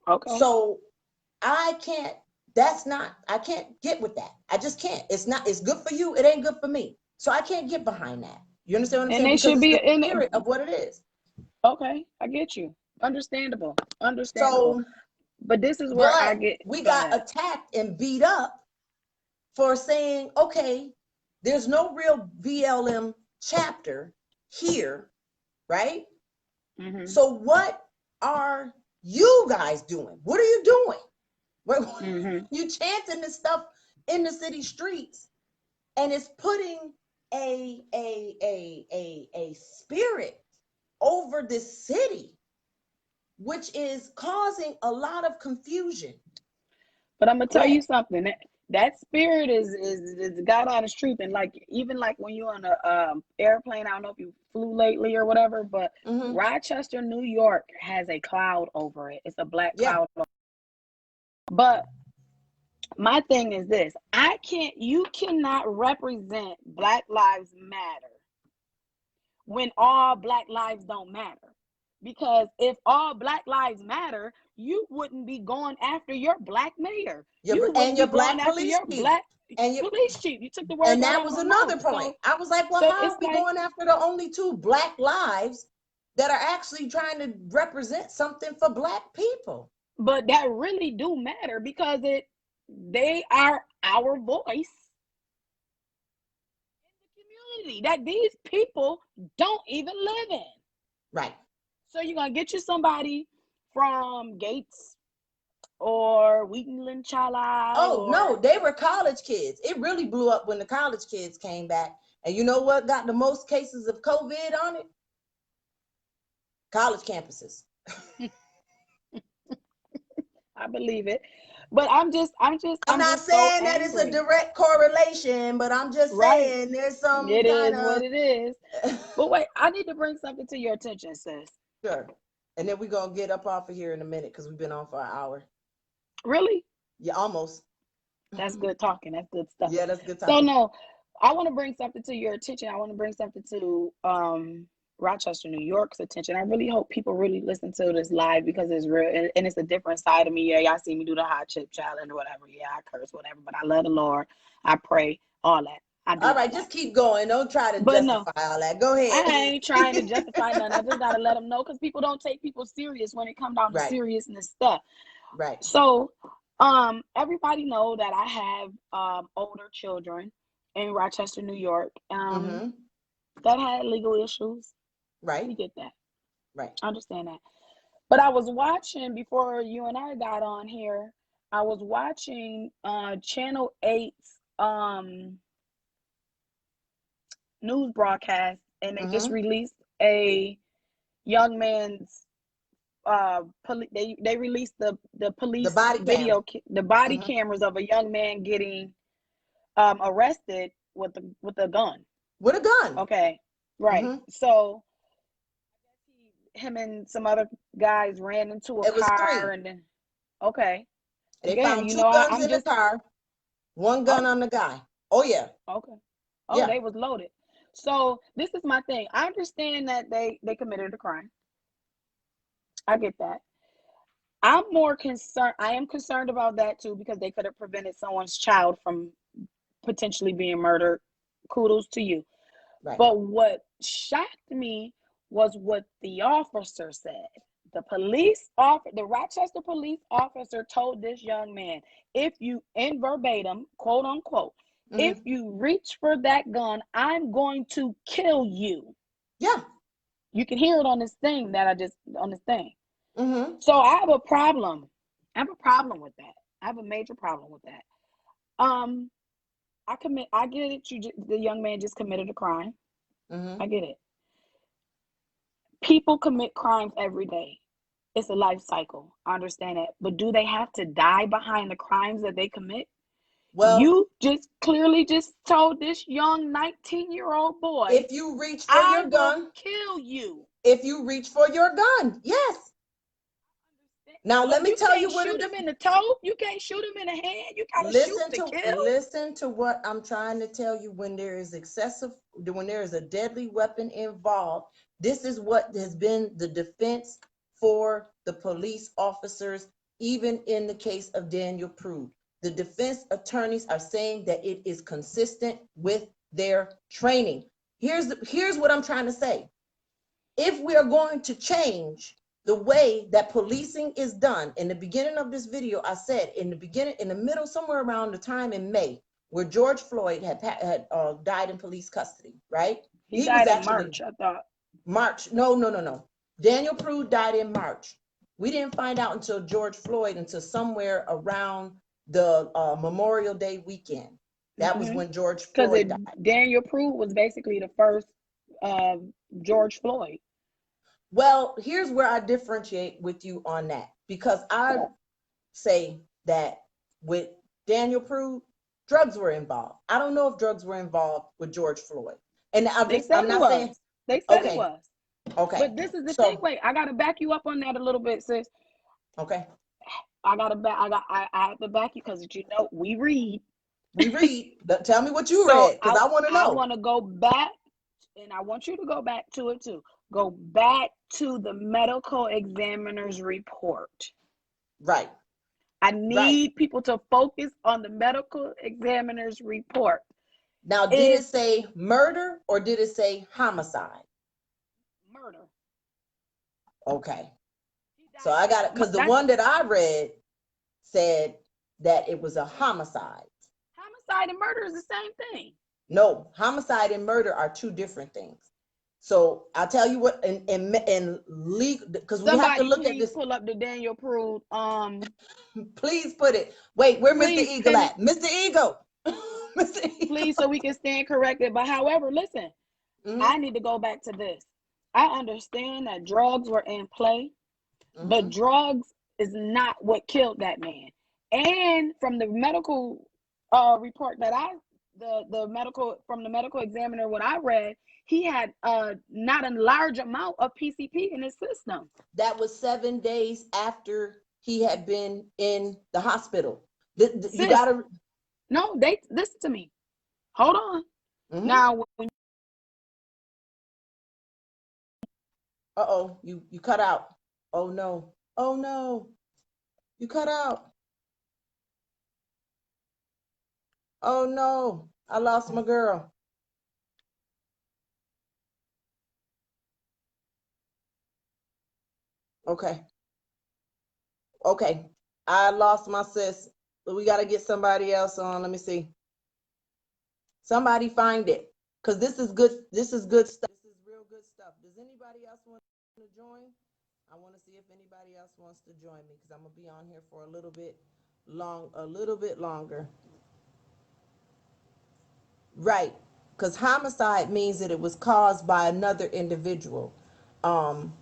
Okay. So I can't get with that. I just can't. It's good for you. It ain't good for me. So I can't get behind that. You understand what I'm saying? They because should be the spirit of what it is. Okay, I get you. Understandable. So, but this is where we got attacked and beat up for saying, okay, there's no real BLM chapter here, right? So what are you guys doing? What are you doing? You chanting this stuff in the city streets, and it's putting a spirit over this city, which is causing a lot of confusion. But I'm gonna tell you something. That spirit is God honest truth. And like, even like when you're on a airplane, I don't know if you flew lately or whatever, but Rochester, New York has a cloud over it. It's a black cloud. But my thing is this: you cannot represent Black Lives Matter when all Black lives don't matter. Because if all Black lives matter, you wouldn't be going after your Black mayor. You wouldn't be going after your Black police chief. You took the words right out of my mouth. And that was another point. I was like, well, how are we going after the only two Black lives that are actually trying to represent something for Black people? But that really do matter, because they are our voice in the community that these people don't even live in. Right. So you're going to get you somebody from Gates or Wheaton Chala. No, they were college kids. It really blew up when the college kids came back. And you know what got the most cases of COVID on it? College campuses. I believe it. But I'm not saying that it's a direct correlation, but I'm just saying there's some It is what it is. But wait, I need to bring something to your attention, sis. Sure. And then we're going to get up off of here in a minute, because we've been on for an hour. Really? Yeah, almost. That's good talking. That's good stuff. Yeah, that's good talking. So no, I want to bring something to your attention. I want to bring something to Rochester, New York's attention. I really hope people really listen to this live, because it's real, and it's a different side of me. Yeah, y'all see me do the hot chip challenge or whatever. Yeah, I curse, whatever, but I love the Lord. I pray, all that. All right, just keep going. Don't try to justify all that. Go ahead. I ain't trying to justify nothing. I just gotta let them know, because people don't take people serious when it comes down to seriousness stuff. Right. So, everybody know that I have older children in Rochester, New York, that had legal issues. Right. We get that. Right. I understand that. But I was watching, before you and I got on here, I was watching Channel 8's news broadcast and they just released a young man's they released the police body video the body cam. cameras of a young man getting arrested with a gun. With a gun. Okay. Right. So him and some other guys ran into a car and then okay. They Again, found you two know, guns I'm in just the car, one gun on the guy. Oh yeah. okay. Oh, they was loaded. So this is my thing. I understand that they committed a crime. I get that. I'm more concerned. I am concerned about that too because they could have prevented someone's child from potentially being murdered. Kudos to you. Right. But what shocked me was what the officer said. The Rochester police officer told this young man, if you, in verbatim, quote unquote, if you reach for that gun, I'm going to kill you. Yeah. You can hear it on this thing on this thing. So I have a problem. I have a problem with that. I have a major problem with that. I get it. The young man just committed a crime. I get it. People commit crimes every day. It's a life cycle. I understand that. But do they have to die behind the crimes that they commit? Well, you just clearly just told this young 19-year-old boy, if you reach for your gun, I will kill you. If you reach for your gun, yes. Now let me tell you what shoot him in the toe. You can't shoot him in the hand. You gotta shoot to kill. Listen to what I'm trying to tell you. When there is a deadly weapon involved, this is what has been the defense for the police officers, even in the case of Daniel Prude. The defense attorneys are saying that it is consistent with their training. Here's what I'm trying to say. If we are going to change the way that policing is done, in the beginning of this video, I said in the middle, somewhere around the time in May, where George Floyd had died in police custody, right? He died in March, I thought. March. No. Daniel Prude died in March. We didn't find out until George Floyd until somewhere around the Memorial Day weekend. That was when George Floyd died. Daniel Prude was basically the first George Floyd. Well, here's where I differentiate with you on that, because I say that with Daniel Prude, drugs were involved. I don't know if drugs were involved with George Floyd. And I'm not saying they said it was. Okay. But this is the thing. Wait, I gotta back you up on that a little bit, sis. Okay. I have to back you because you know we read. Tell me what you read, because I want to know. I want to go back, and I want you to go back to it too. Go back to the medical examiner's report. Right. I need people to focus on the medical examiner's report. Now, did it say murder or did it say homicide? Murder. Okay. So I got it, because the one that I read said that it was a homicide. Homicide and murder is the same thing. No, homicide and murder are two different things. So I'll tell you what, in legal, because we have to look at this. Pull up the Daniel Prude. Please put it. Wait, where Mr. Eagle at? Mr. Eagle. Mr. Eagle. Please, so we can stand corrected. But however, listen, I need to go back to this. I understand that drugs were in play, but drugs is not what killed that man. And from the medical report that from the medical examiner, what I read, he had not a large amount of PCP in his system. That was 7 days after he had been in the hospital. You gotta. No, listen to me. Hold on. Now, when you cut out. Oh no, you cut out. Oh no, I lost my girl. Okay, I lost my sis. We got to get somebody else on. Let me see. Somebody find it, because this is good. This is good stuff. This is real good stuff. Does anybody else want to join? I want to see if anybody else wants to join me, because I'm gonna be on here for a little bit longer. Right. because homicide means that it was caused by another individual. Um,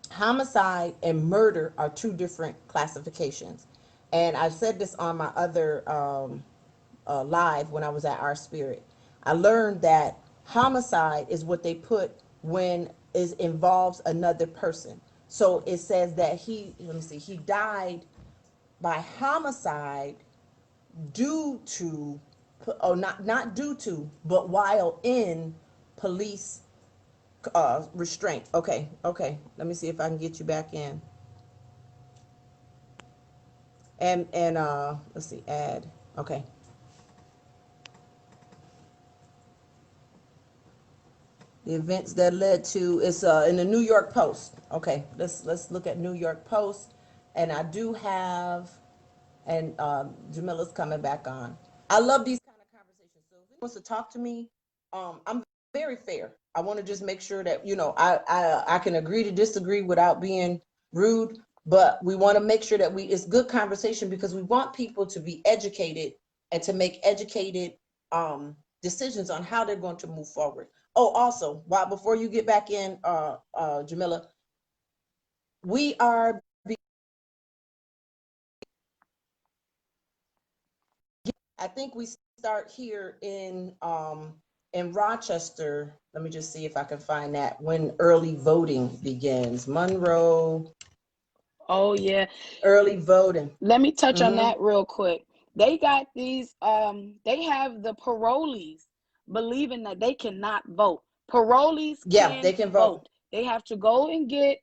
Homicide and murder are two different classifications. And I said this on my other live when I was at Our Spirit. I learned that homicide is what they put when it involves another person. So it says that he died by homicide due to, oh, not due to, but while in police restraint. Okay, let me see if I can get you back in. And let's see, add. Okay. The events that led to, it's in the New York Post. Okay, let's look at New York Post. And I do have, and Jamila's coming back on. I love these kind of conversations. So if anyone wants to talk to me, I'm very fair. I want to just make sure that, I can agree to disagree without being rude, but we want to make sure that it's good conversation, because we want people to be educated and to make educated decisions on how they're going to move forward. Oh, also, before you get back in, Jamila, we are, I think we start here in Rochester. Let me just see if I can find that, when early voting begins. Monroe. Oh yeah. Early voting. Let me touch on that real quick. They got these they have the parolees believing that they cannot vote. Parolees they can vote. They have to go and get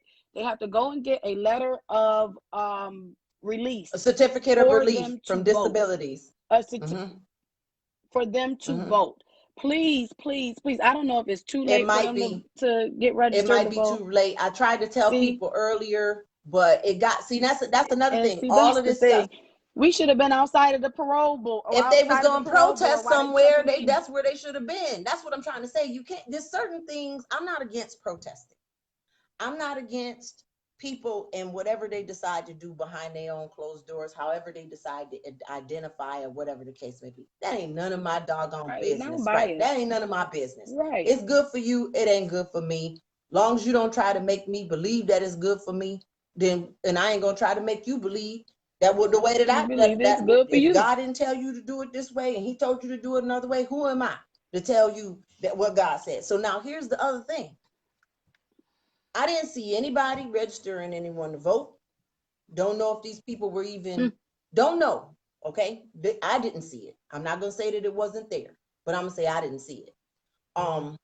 a letter of release. A certificate of relief from disabilities. For them to vote. Please. I don't know if it's too late for them to get registered. It might be too late. I tried to tell people earlier, but it got, that's another thing. All of this stuff. We should have been outside of the parole board. If they was going to protest somewhere, that's where they should have been. That's what I'm trying to say. You can't, there's certain things. I'm not against protesting. I'm not against people and whatever they decide to do behind their own closed doors, however they decide to identify or whatever the case may be. That ain't none of my doggone business. Right? That ain't none of my business. Right. It's good for you. It ain't good for me. Long as you don't try to make me believe that it's good for me, and I ain't gonna try to make you believe that the way that I believe it's good for you. If God didn't tell you to do it this way and he told you to do it another way, who am I to tell you that what God said? So now here's the other thing. I didn't see anybody registering anyone to vote. Don't know if these people were even, don't know. Okay. I didn't see it. I'm not going to say that it wasn't there, but I'm going to say I didn't see it. But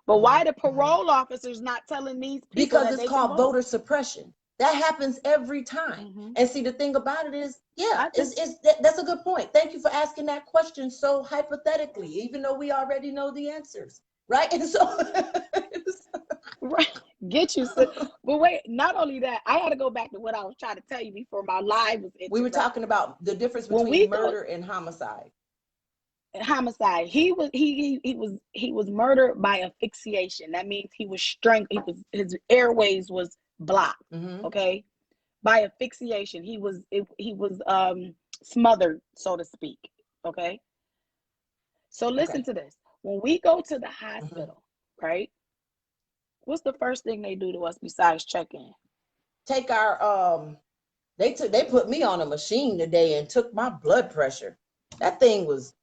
why the parole officers not telling these people? Because it's called voter suppression. That happens every time. And see, the thing about it is, that's a good point. Thank you for asking that question so hypothetically, even though we already know the answers. Right. And so right. Get you. But wait, not only that, I had to go back to what I was trying to tell you before my live was interrupted. We were talking about the difference between murder and homicide. Homicide. He was murdered by asphyxiation. That means he was strangled. His airways was blocked. Okay, by asphyxiation. He was smothered, so to speak. Okay. So listen to this. When we go to the hospital, right? What's the first thing they do to us besides check in? Take our they put me on a machine today and took my blood pressure. That thing was.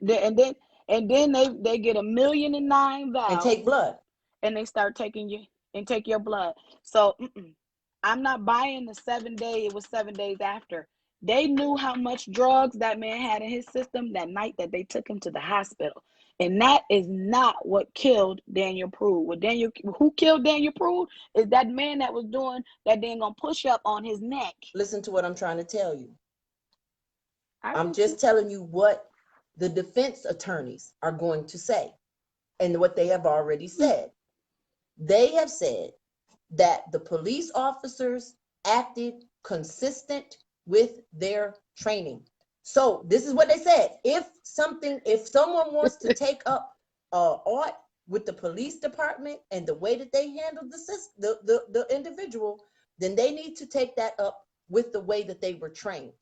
And then they get 1,000,009 valves and take blood, and they start taking you and take your blood. So I'm not buying the 7 day. It was 7 days after. They knew how much drugs that man had in his system that night that they took him to the hospital. And that is not what killed Daniel Prude. Who killed Daniel Prude is that man that was doing that dang on push up on his neck. Listen to what I'm trying to tell you. I'm just telling you what the defense attorneys are going to say and what they have already said. They have said that the police officers acted consistent with their training. So this is what they said. If someone wants to take up aught with the police department and the way that they handled the individual, then they need to take that up with the way that they were trained.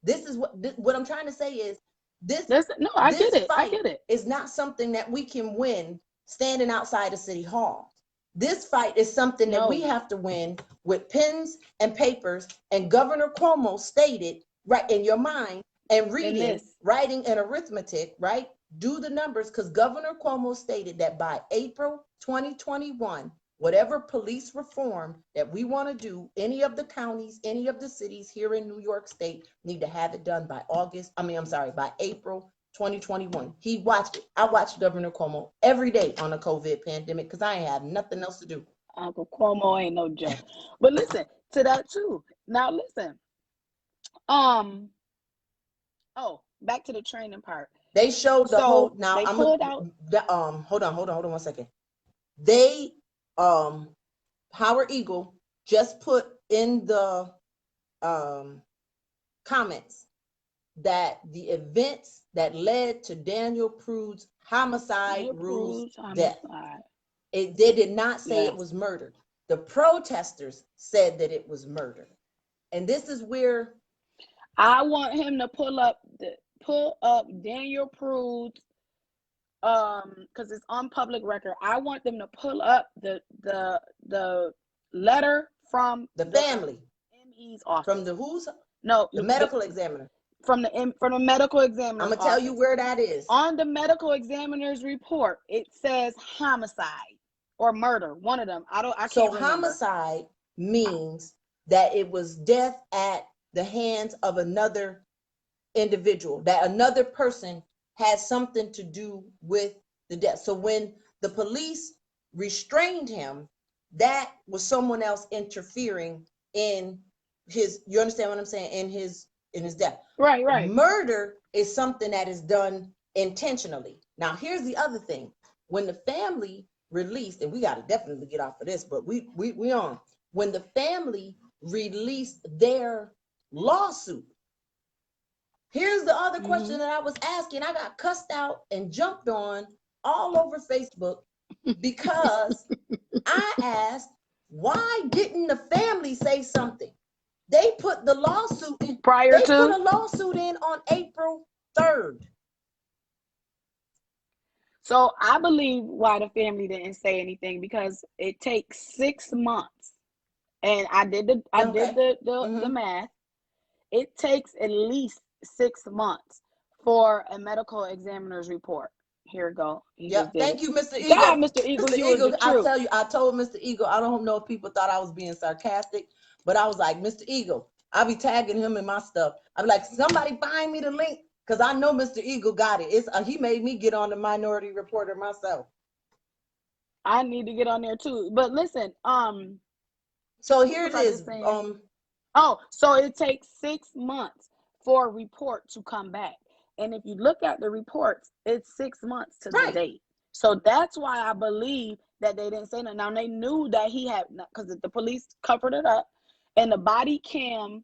This is what I'm trying to say is, I get this it. I fight get it. is not something that we can win standing outside of City Hall. This fight is something that we have to win with pens and papers. And Governor Cuomo stated, right in your mind, and writing and arithmetic, right? Do the numbers, because Governor Cuomo stated that by April 2021, whatever police reform that we want to do, any of the counties, any of the cities here in New York State need to have it done by by April 2021. He watched it. I watched Governor Cuomo every day on the COVID pandemic because I ain't have nothing else to do. Uncle Cuomo ain't no joke. But listen to that too. Now listen. Back to the training part. They showed the whole. Now they pulled out. Hold on 1 second. They Howard Eagle just put in the comments that the events that led to Daniel Prude's homicide rules death. They did not say it was murder. The protesters said that it was murder. And this is where I want him to pull up Daniel Prude's because it's on public record. I want them to pull up the letter from the family, ME's office. From the who's? No, the medical examiner. From the medical examiner. I'm gonna tell you where that is. On the medical examiner's report, it says homicide or murder. One of them. I can't remember. Homicide means that it was death at the hands of another individual, that another person has something to do with the death. So when the police restrained him, that was someone else interfering in his, you understand what I'm saying, in his death. Right. Murder is something that is done intentionally. Now, here's the other thing. When the family released, and we got to definitely get off of this, but we on. When the family released their lawsuit, here's the other question that I was asking. I got cussed out and jumped on all over Facebook because I asked, why didn't the family say something? They put the lawsuit in They put a lawsuit in on April 3rd. So I believe why the family didn't say anything, because it takes 6 months. And I did the math. It takes at least 6 months for a medical examiner's report. Here we go. Thank you, Mr. Eagle. God, Mr. Eagle, Mr. Eagle, I tell you, I told Mr. Eagle, I don't know if people thought I was being sarcastic, but I was like, Mr. Eagle, I'll be tagging him in my stuff. I'll be like, somebody find me the link, because I know Mr. Eagle got it. He made me get on the Minority Reporter myself. I need to get on there too. But listen, so here it is. So it takes 6 months for a report to come back. And if you look at the reports, it's 6 months to the date. So that's why I believe that they didn't say nothing. Now, they knew that he had, because the police covered it up, and the body cam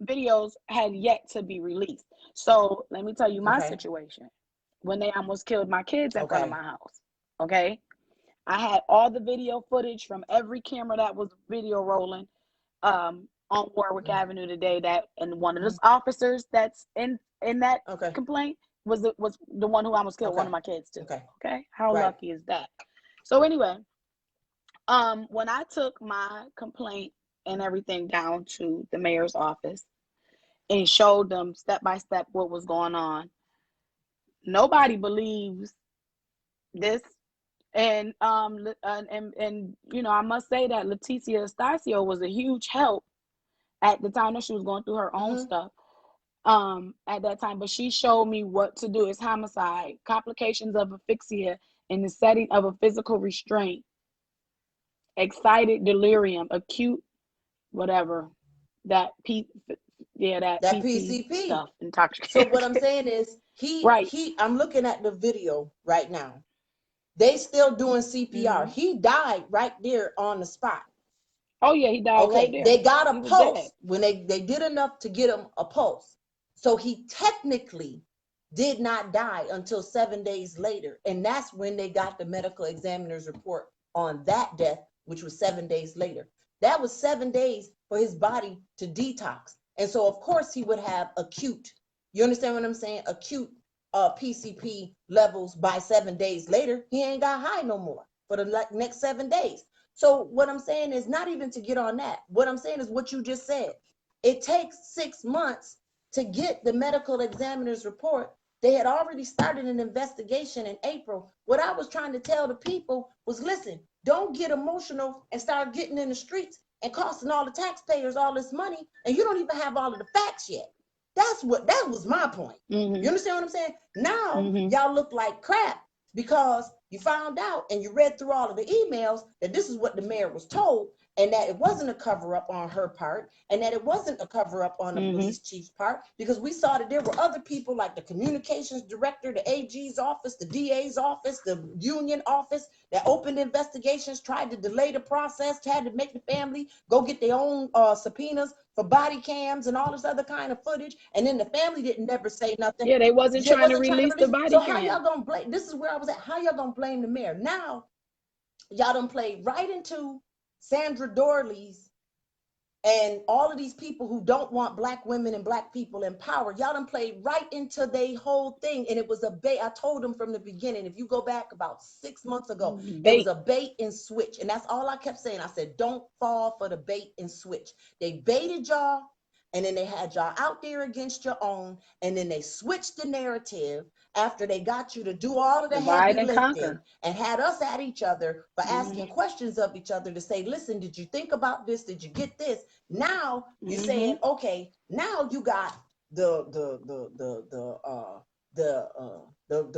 videos had yet to be released. So let me tell you my situation. When they almost killed my kids in front of my house, okay? I had all the video footage from every camera that was video rolling on Warwick Avenue today. And one of those officers that's in that complaint was the one who almost killed one of my kids too. Okay. How lucky is that? So anyway, when I took my complaint and everything down to the mayor's office and showed them step by step what was going on, nobody believes this. And you know, I must say that Leticia Estacio was a huge help at the time that she was going through her own stuff at that time. But she showed me what to do. It's homicide, complications of asphyxia in the setting of a physical restraint, excited delirium, acute whatever, that PCP stuff, intoxication. So what I'm saying is I'm looking at the video right now. They still doing CPR. He died right there on the spot. Oh yeah, he died right there. They got a pulse when they did enough to get him a pulse. So he technically did not die until 7 days later. And that's when they got the medical examiner's report on that death, which was 7 days later. That was 7 days for his body to detox. And so of course he would have acute, you understand what I'm saying? Acute PCP levels by 7 days later. He ain't got high no more for the next 7 days. So what I'm saying is not even to get on that. What I'm saying is what you just said. It takes 6 months to get the medical examiner's report. They had already started an investigation in April. What I was trying to tell the people was, listen, don't get emotional and start getting in the streets and costing all the taxpayers all this money, and you don't even have all of the facts yet. That was my point. Mm-hmm. You understand what I'm saying? Now y'all look like crap because you found out and you read through all of the emails that this is what the mayor was told, and that it wasn't a cover-up on her part, and that it wasn't a cover-up on the police chief's part, because we saw that there were other people like the communications director, the AG's office, the DA's office, the union office that opened investigations, tried to delay the process, tried to make the family go get their own subpoenas for body cams and all this other kind of footage, and then the family didn't never say nothing. Yeah, they wasn't trying to release the body so cam. How y'all gonna blame? This is where I was at. How y'all gonna blame the mayor? Now y'all done played right into Sandra Dorley's and all of these people who don't want Black women and Black people in power. Y'all done played right into their whole thing. And it was a bait. I told them from the beginning, if you go back about 6 months ago, it was a bait and switch. And that's all I kept saying. I said, don't fall for the bait and switch. They baited y'all, and then they had y'all out there against your own, and then they switched the narrative after they got you to do all of the heavy lifting and had us at each other for asking questions of each other to say, listen, did you think about this? Did you get this? Now you're saying, okay, now you got the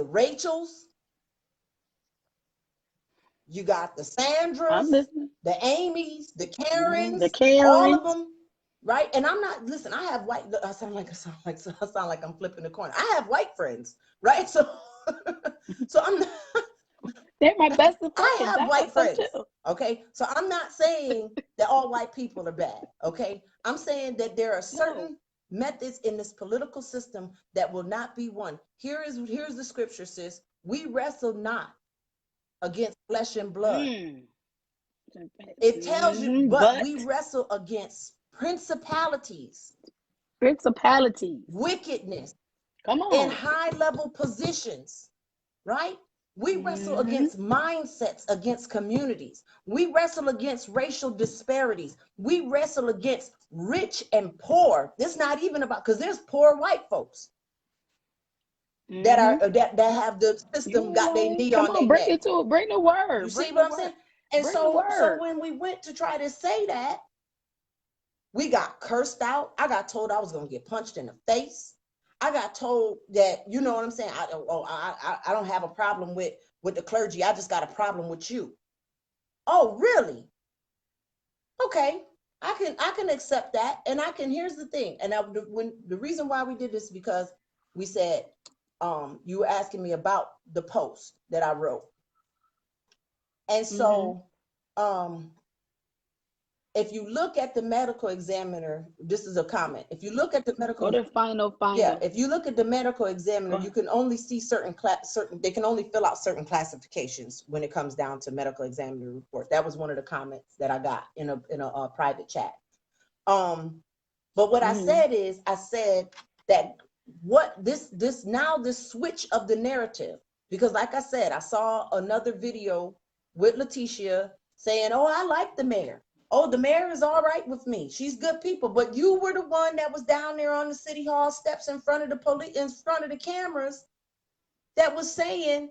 Rachels, you got the Sandras, the Amy's, the Karens, all of them. Right. And I'm not, listen, I have white, I sound like I'm flipping the coin. I have white friends, right? So I'm not, they're my best friends. I have white friends. Okay. So I'm not saying that all white people are bad. Okay. I'm saying that there are certain methods in this political system that will not be won. Here's the scripture, sis. We wrestle not against flesh and blood. It tells you, but we wrestle against principalities, wickedness, in high level positions, right? We wrestle against mindsets, against communities. We wrestle against racial disparities. We wrestle against rich and poor. It's not even about, because there's poor white folks that are that have the system got their knee on their neck. Bring the word. You see what I'm saying? And so when we went to try to say that, we got cursed out. I got told I was gonna get punched in the face. I got told that, you know what I'm saying? I don't have a problem with the clergy. I just got a problem with you. Oh, really? Okay, I can accept that, and here's the thing. And when the reason why we did this is because we said, you were asking me about the post that I wrote, and so, if you look at the medical examiner, this is a comment. If you look at the medical, if you look at the medical examiner, you can only see they can only fill out certain classifications when it comes down to medical examiner report. That was one of the comments that I got in a private chat. But what I said is, I said that this switch of the narrative, because like I said, I saw another video with Letitia saying, oh, I like the mayor. Oh, the mayor is all right with me. She's good people. But you were the one that was down there on the city hall steps in front of the police, in front of the cameras, that was saying,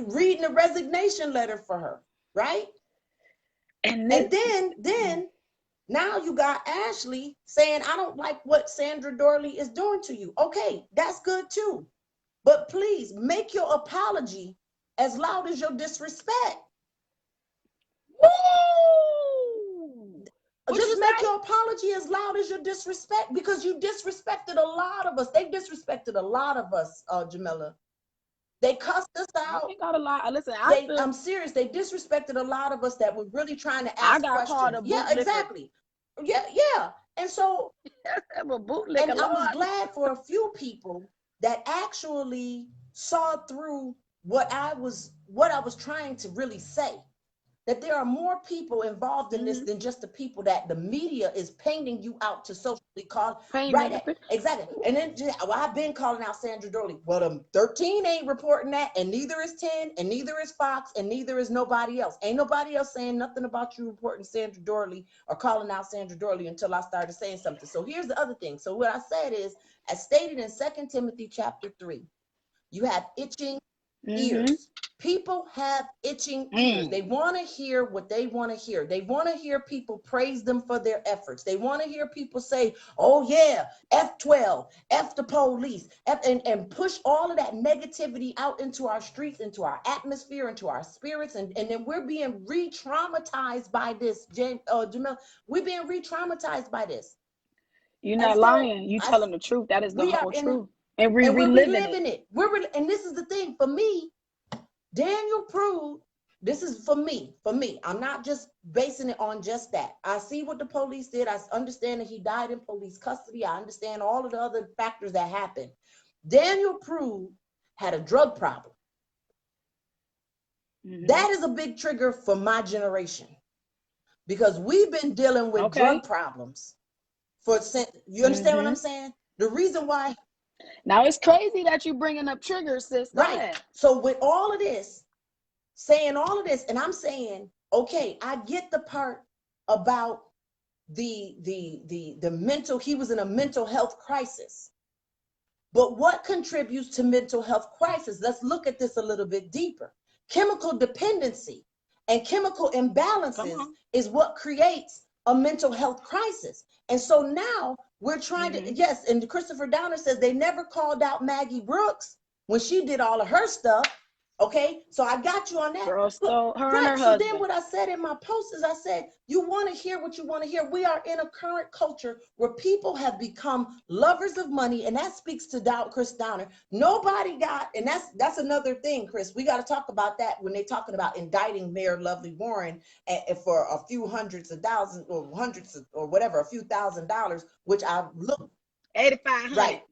reading a resignation letter for her, right? And then now you got Ashley saying, I don't like what Sandra Dorley is doing to you. Okay, that's good too. But please make your apology as loud as your disrespect. Woo! Just make your apology as loud as your disrespect, because you disrespected a lot of us. They disrespected a lot of us, Jamila. They cussed us out. Got a lot. Listen, I'm serious. They disrespected a lot of us that were really trying to ask questions. Yeah, exactly. Yeah. And so, and I was glad for a few people that actually saw through what I was trying to really say. That there are more people involved in this than just the people that the media is painting you out to social call Paint right the picture. exactly. And then well, I've been calling out Sandra Dorley. Well, 13 ain't reporting that, and neither is 10, and neither is Fox, and neither is nobody else. Ain't nobody else saying nothing about you reporting Sandra Dorley or calling out Sandra Dorley until I started saying something. So here's the other thing. So what I said is, as stated in 2 Timothy chapter 3, you have itching ears. People have itching ears. They want to hear what they want to hear. They want to hear people praise them for their efforts. They want to hear people say, oh yeah, F12, F the police, and push all of that negativity out into our streets, into our atmosphere, into our spirits. And then we're being re-traumatized by this, Jamila. We're being re-traumatized by this. You're not lying. You telling the truth. That is the whole truth. And we're reliving it. And this is the thing for me. Daniel proved, this is for me. I'm not just basing it on just that. I see what the police did. I understand that he died in police custody. I understand all of the other factors that happened. Daniel proved had a drug problem. That is a big trigger for my generation, because we've been dealing with drug problems you understand what I'm saying? The reason why. Now it's crazy that you're bringing up triggers, sis. Go ahead. So with all of this, saying all of this, and I'm saying, okay, I get the part about the mental, he was in a mental health crisis. But what contributes to mental health crisis? Let's look at this a little bit deeper. Chemical dependency and chemical imbalances is what creates a mental health crisis. And so now we're trying to, yes, and Christopher Downer says they never called out Maggie Brooks when she did all of her stuff. Okay, so I got you on that. Girl stole her and her So husband. then what I said in my post is I said, you want to hear what you want to hear. We are in a current culture where people have become lovers of money, and that speaks to Chris Downer. Nobody got, and that's another thing, Chris. We got to talk about that when they're talking about indicting Mayor Lovely Warren for a few hundreds of thousands or hundreds of, or whatever, a few $1,000s, which I look 8,500. Right.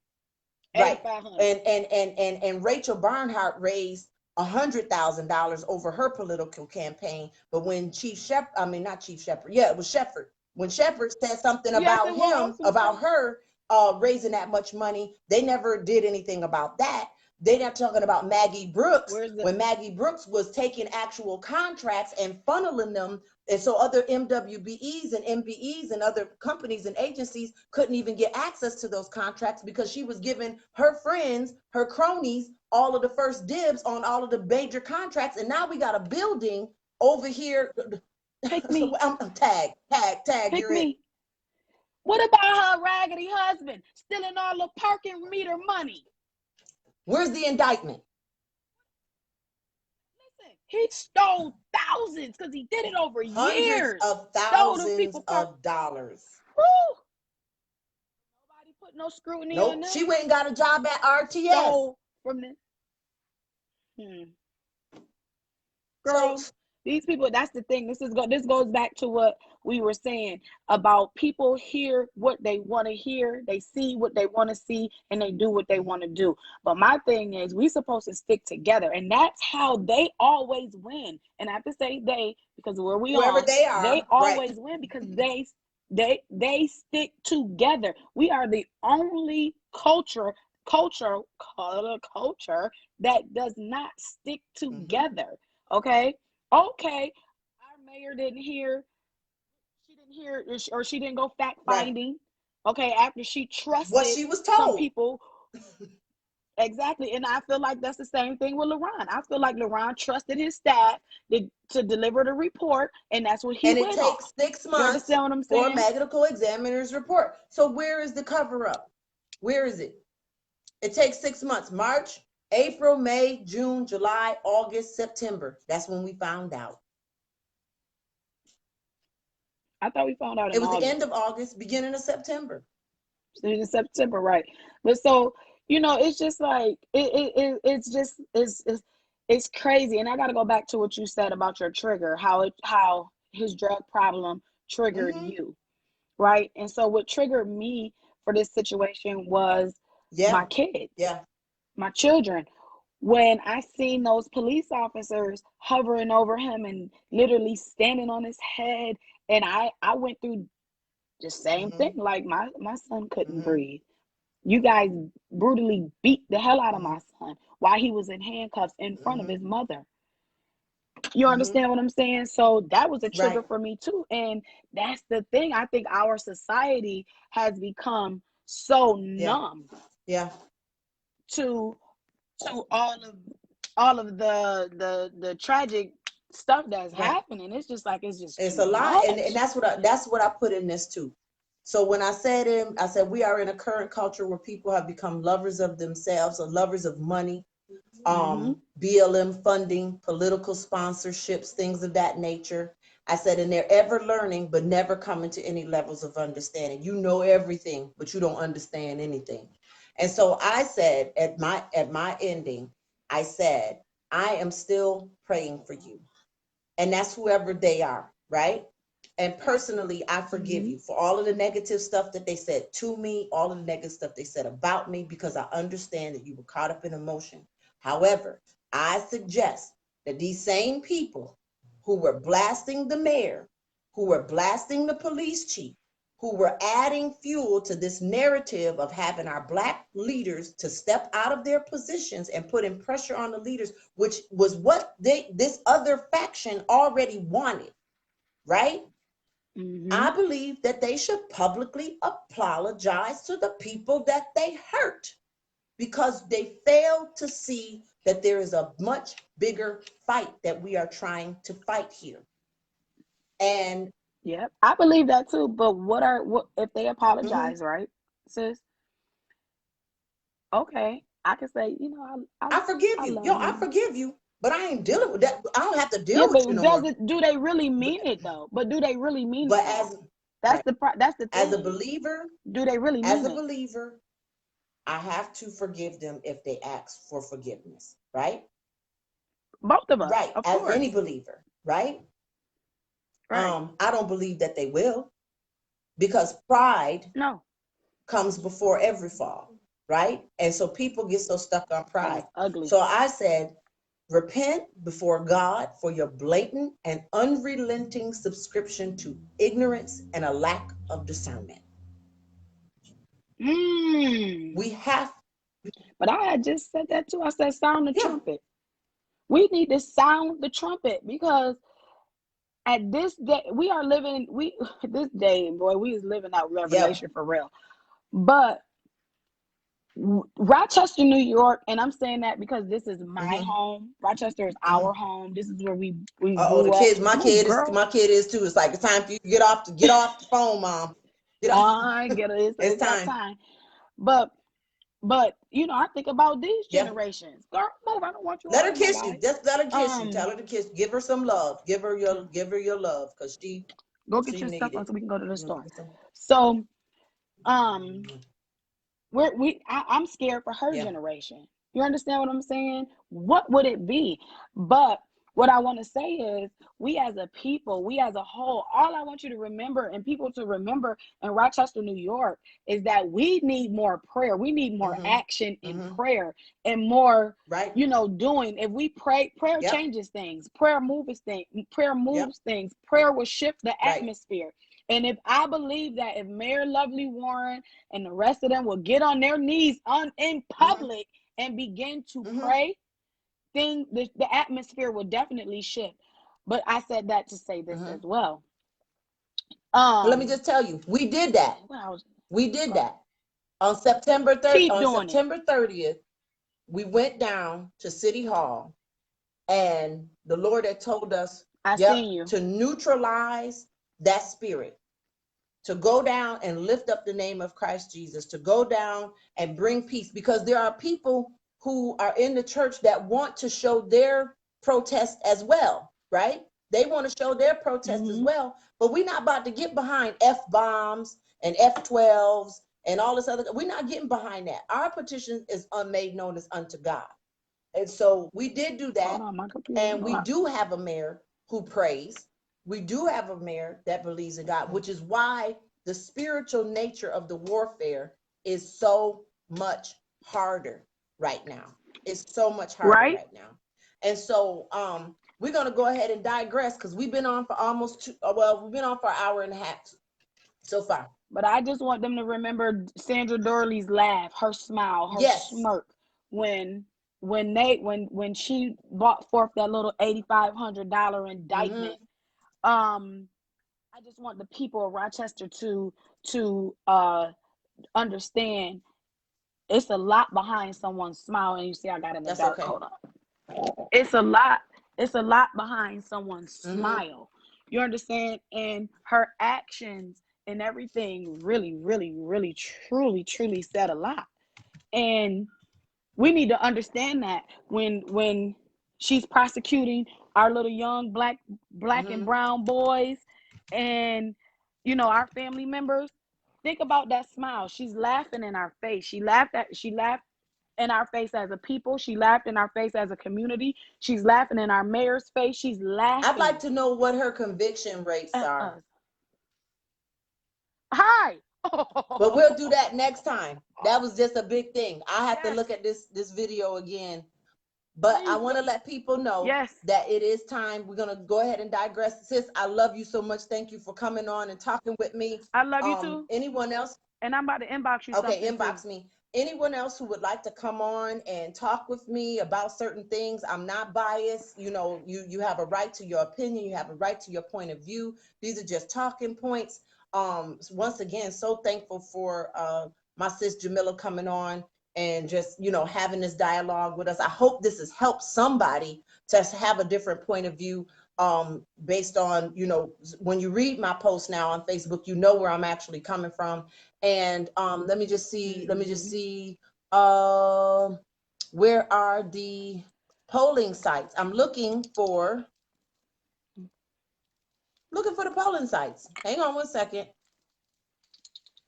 8,500. And Rachel Barnhart raised $100,000 over her political campaign. But when it was Shepard. When Shepard said something about him, about her raising that much money, they never did anything about that. They're not talking about Maggie Brooks, when Maggie Brooks was taking actual contracts and funneling them. And so other MWBEs and MBEs and other companies and agencies couldn't even get access to those contracts because she was giving her friends, her cronies, all of the first dibs on all of the major contracts. And now we got a building over here. Pick me. I'm tag. Pick me. What about her raggedy husband stealing all the parking meter money? Where's the indictment? Listen, he stole thousands because he did it over years. Hundreds of thousands of dollars. Woo! Nobody put no scrutiny on that. She went and got a job at RTS. Stole from them. Girl, these people, that's the thing. This goes back to what we were saying about people hear what they want to hear, they see what they want to see, and they do what they want to do. But my thing is, we supposed to stick together, and that's how they always win. And I have to say they, because whoever they are, they always win because they stick together. We are the only culture that does not stick together. Okay, our mayor didn't hear, or she didn't go fact finding. Okay, after she trusted what she was told. Some people. Exactly, and I feel like that's the same thing with LaRon. I feel like LaRon trusted his staff to deliver the report, and that's what he. And it takes 6 months for a medical examiner's report. So where is the cover up? Where is it? It takes 6 months. March, April, May, June, July, August, September. That's when we found out. I thought we found out. It was the end of August, beginning of September. In September, right? But so it's just like it's crazy. And I got to go back to what you said about your trigger, how his drug problem triggered you, right? And so what triggered me for this situation was my kids, my children. When I seen those police officers hovering over him and literally standing on his head, and I went through Just same thing. Like my son couldn't breathe. You guys brutally beat the hell out of my son while he was in handcuffs in front of his mother. You understand what I'm saying? So that was a trigger for me too. And that's the thing. I think our society has become so numb to all of the tragic stuff that's happening. It's just like it's a lot. much. And that's what I put in this too. So when I said we are in a current culture where people have become lovers of themselves or lovers of money, BLM funding, political sponsorships, things of that nature. I said, and they're ever learning, but never coming to any levels of understanding. You know everything, but you don't understand anything. And so I said at my ending, I said, I am still praying for you. And that's whoever they are, right? And personally, I forgive you for all of the negative stuff that they said to me, all of the negative stuff they said about me, because I understand that you were caught up in emotion. However, I suggest that these same people who were blasting the mayor, who were blasting the police chief, who were adding fuel to this narrative of having our Black leaders to step out of their positions and putting pressure on the leaders, which was what this other faction already wanted, right? I believe that they should publicly apologize to the people that they hurt, because they failed to see that there is a much bigger fight that we are trying to fight here. And I believe that too. But what if they apologize, right, sis? Okay, I can say, I forgive you. I forgive you, but I ain't dealing with that. I don't have to deal with you no more. Do they really mean it though? But do they really mean but it? That's the thing. As a believer, do they really mean as a it? believer, I have to forgive them if they ask for forgiveness, right? Both of us, right? Of as course. any believer, right? I don't believe that they will, because pride comes before every fall, right? And so people get so stuck on pride. Ugly. So I said, repent before God for your blatant and unrelenting subscription to ignorance and a lack of discernment. We have. But I had just said that too. I said, sound the trumpet. We need to sound the trumpet, because at this day we are living. This day, boy, we is living out revelation for real. But Rochester, New York, and I'm saying that because this is my home. Rochester is our home. This is where we grew the kids, up. my kid is too. It's like it's time for you to get off the phone, Mom. It's time. But I think about these generations. Girl, move. I don't want you. Let her kiss you. Just let her kiss you. Tell her to kiss. Give her some love. Give her your love, because she go get your stuff on so we can go to the store. So, I'm scared for her generation. You understand what I'm saying? What would it be? But what I want to say is, we as a people, we as a whole, all I want you to remember, and people to remember in Rochester, New York, is that we need more prayer. We need more action in prayer, and more, doing. If we pray, prayer changes things. Prayer moves things. Prayer moves things. Prayer will shift the atmosphere. And if I believe that if Mayor Lovely Warren and the rest of them will get on their knees in public and begin to pray, the atmosphere will definitely shift. But I said that to say this as well. Let me just tell you, we did that. We did that on September 30th. On September 30th, we went down to City Hall, and the Lord had told us to neutralize that spirit, to go down and lift up the name of Christ Jesus, to go down and bring peace, because there are people who are in the church that want to show their protest as well, right? They want to show their protest as well, but we're not about to get behind F-bombs and F-12s and all this other. We're not getting behind that. Our petition is made known as unto God. And so we did do that. And we do have a mayor who prays. We do have a mayor that believes in God, which is why the spiritual nature of the warfare is so much harder right now. It's so much harder right now. And so we're going to go ahead and digress, because we've been on for we've been on for an hour and a half. so far. But I just want them to remember Sandra Dorley's laugh, her smile, her Yes. smirk when she brought forth that little $8,500 indictment. I just want the people of Rochester to understand it's a lot behind someone's smile. And you see, I got in the That's dark. okay. Hold on. It's a lot behind someone's smile. You understand? And her actions and everything really, really, really, truly, truly said a lot. And we need to understand that when she's prosecuting our little young black and brown boys and our family members, think about that smile. She's laughing in our face. She laughed in our face as a people. She laughed in our face as a community. She's laughing in our mayor's face. She's laughing. I'd like to know what her conviction rates are. Hi. But we'll do that next time. That was just a big thing. I have to look at this video again. But I want to let people know that it is time. We're going to go ahead and digress. Sis, I love you so much. Thank you for coming on and talking with me. I love you too. Anyone else? And I'm about to inbox you something. Okay, inbox me. Anyone else who would like to come on and talk with me about certain things, I'm not biased. You know, you have a right to your opinion. You have a right to your point of view. These are just talking points. Once again, so thankful for my sis Jamila coming on and just, having this dialogue with us. I hope this has helped somebody to have a different point of view based on, when you read my post now on Facebook, where I'm actually coming from. And let me just see, where are the polling sites? I'm looking for the polling sites. Hang on one second.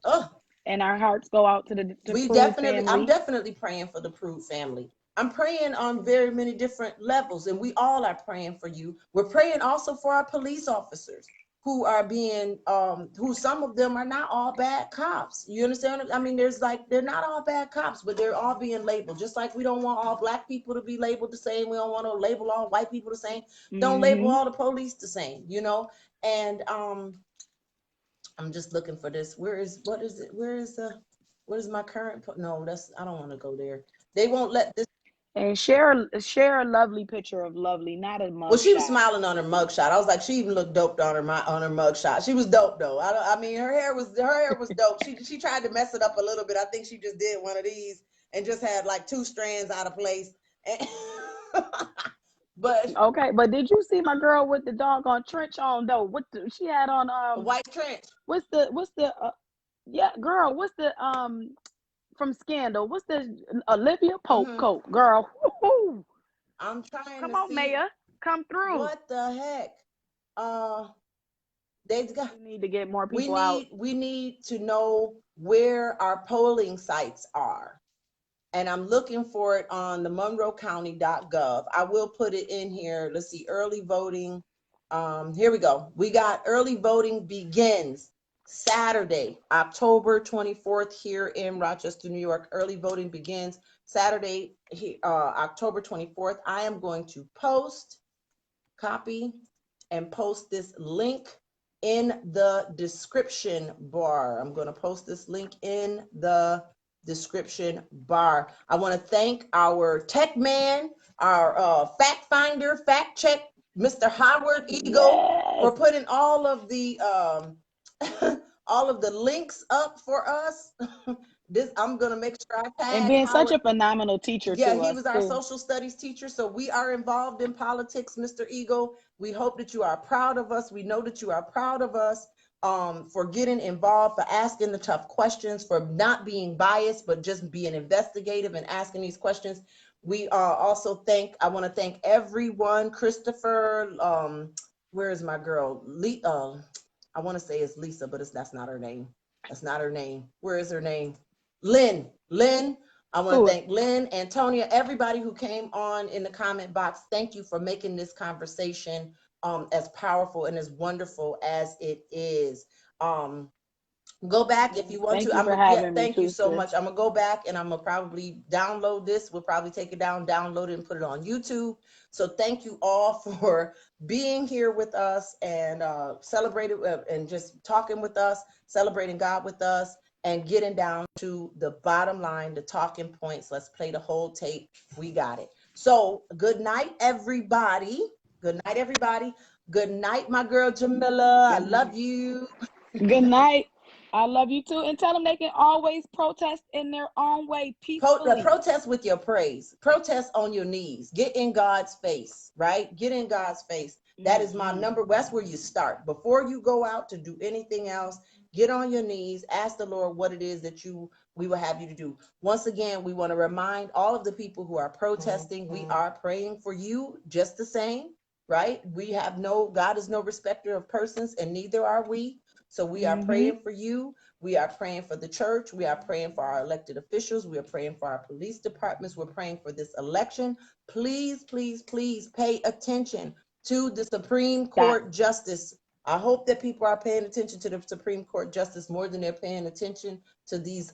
Oh. And our hearts go out to the family. I'm family. definitely praying for the Prude family. I'm praying on very many different levels, and we all are praying for you. We're praying also for our police officers who are being, who some of them are not all bad cops. You understand? I mean, they're not all bad cops, but they're all being labeled. Just like we don't want all black people to be labeled the same. We don't want to label all white people the same. Don't label all the police the same, And I'm just looking for this. Where is my current? No, I don't want to go there. They won't let this. And share a lovely picture of Lovely, not a mugshot. Well, she was smiling on her mugshot. I was like, she even looked dope on her mugshot. She was dope though. I mean, her hair was dope. She tried to mess it up a little bit. I think she just did one of these and just had like 2 strands out of place. But okay, but did you see my girl with the doggone trench on though? What she had on? A white trench. What's the? Yeah, girl. What's the from Scandal? What's the Olivia Pope coat, girl? Woo-hoo. I'm trying. Come to on, see Mayor, come through. What the heck? We need to get more people out. We need to know where our polling sites are. And I'm looking for it on the monroecounty.gov. I will put it in here. Let's see, early voting. Here we go. We got early voting begins Saturday, October 24th here in Rochester, New York. Early voting begins Saturday, October 24th. I am going to copy and post this link in the description bar. I'm going to post this link in the description bar. I want to thank our tech man, our fact finder, fact check, Mr. Howard Eagle, for putting all of the links up for us. I'm gonna make sure I tag and being Howard. Such a phenomenal teacher. Yeah, he was our social studies teacher. So we are involved in politics, Mr. Eagle. We hope that you are proud of us. We know that you are proud of us. For getting involved, for asking the tough questions, for not being biased, but just being investigative and asking these questions. We also I want to thank everyone. Christopher, where is my girl? I want to say it's Lisa, but that's not her name. That's not her name. Where is her name? Lynn. I want to thank Lynn, Antonia, everybody who came on in the comment box. Thank you for making this conversation as powerful and as wonderful as it is. Go back if you want Thank to. you I'm for gonna having me thank you too, so sis. much. I'm gonna go back and I'm gonna probably download this. We'll probably take it down, download it, and put it on YouTube. So thank you all for being here with us and celebrating and just talking with us, celebrating God with us, and getting down to the bottom line, the talking points. Let's play the whole tape. We got it. So good night, everybody. Good night, everybody. Good night, my girl Jamila. I love you. Good night. I love you too. And tell them they can always protest in their own way peacefully. Protest with your praise. Protest on your knees. Get in God's face, right? Get in God's face. That is my number. That's where you start. Before you go out to do anything else, get on your knees. Ask the Lord what it is that we will have you to do. Once again, we want to remind all of the people who are protesting, we are praying for you just the same, right? God is no respecter of persons, and neither are we. So we are praying for you. We are praying for the church. We are praying for our elected officials. We are praying for our police departments. We're praying for this election. Please, please, please pay attention to the Supreme Court justice. I hope that people are paying attention to the Supreme Court justice more than they're paying attention to these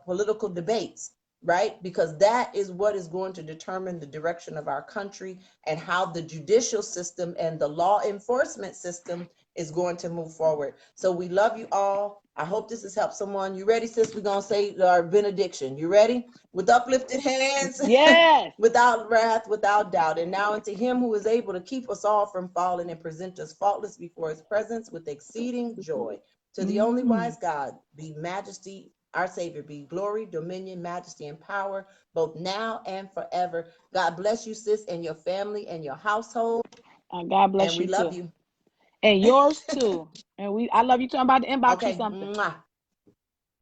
political debates, right? Because that is what is going to determine the direction of our country and how the judicial system and the law enforcement system is going to move forward. So we love you all. I hope this has helped someone. You ready, sis? We're going to say our benediction. You ready? With uplifted hands, yes, without wrath, without doubt. And now unto him who is able to keep us all from falling and present us faultless before his presence with exceeding joy. To the only wise God be majesty, our Savior, be glory, dominion, majesty, and power, both now and forever. God bless you, sis, and your family and your household. God bless and you we love too. you. And yours too. And I love you too. I'm about to inbox you Okay. something. Mwah.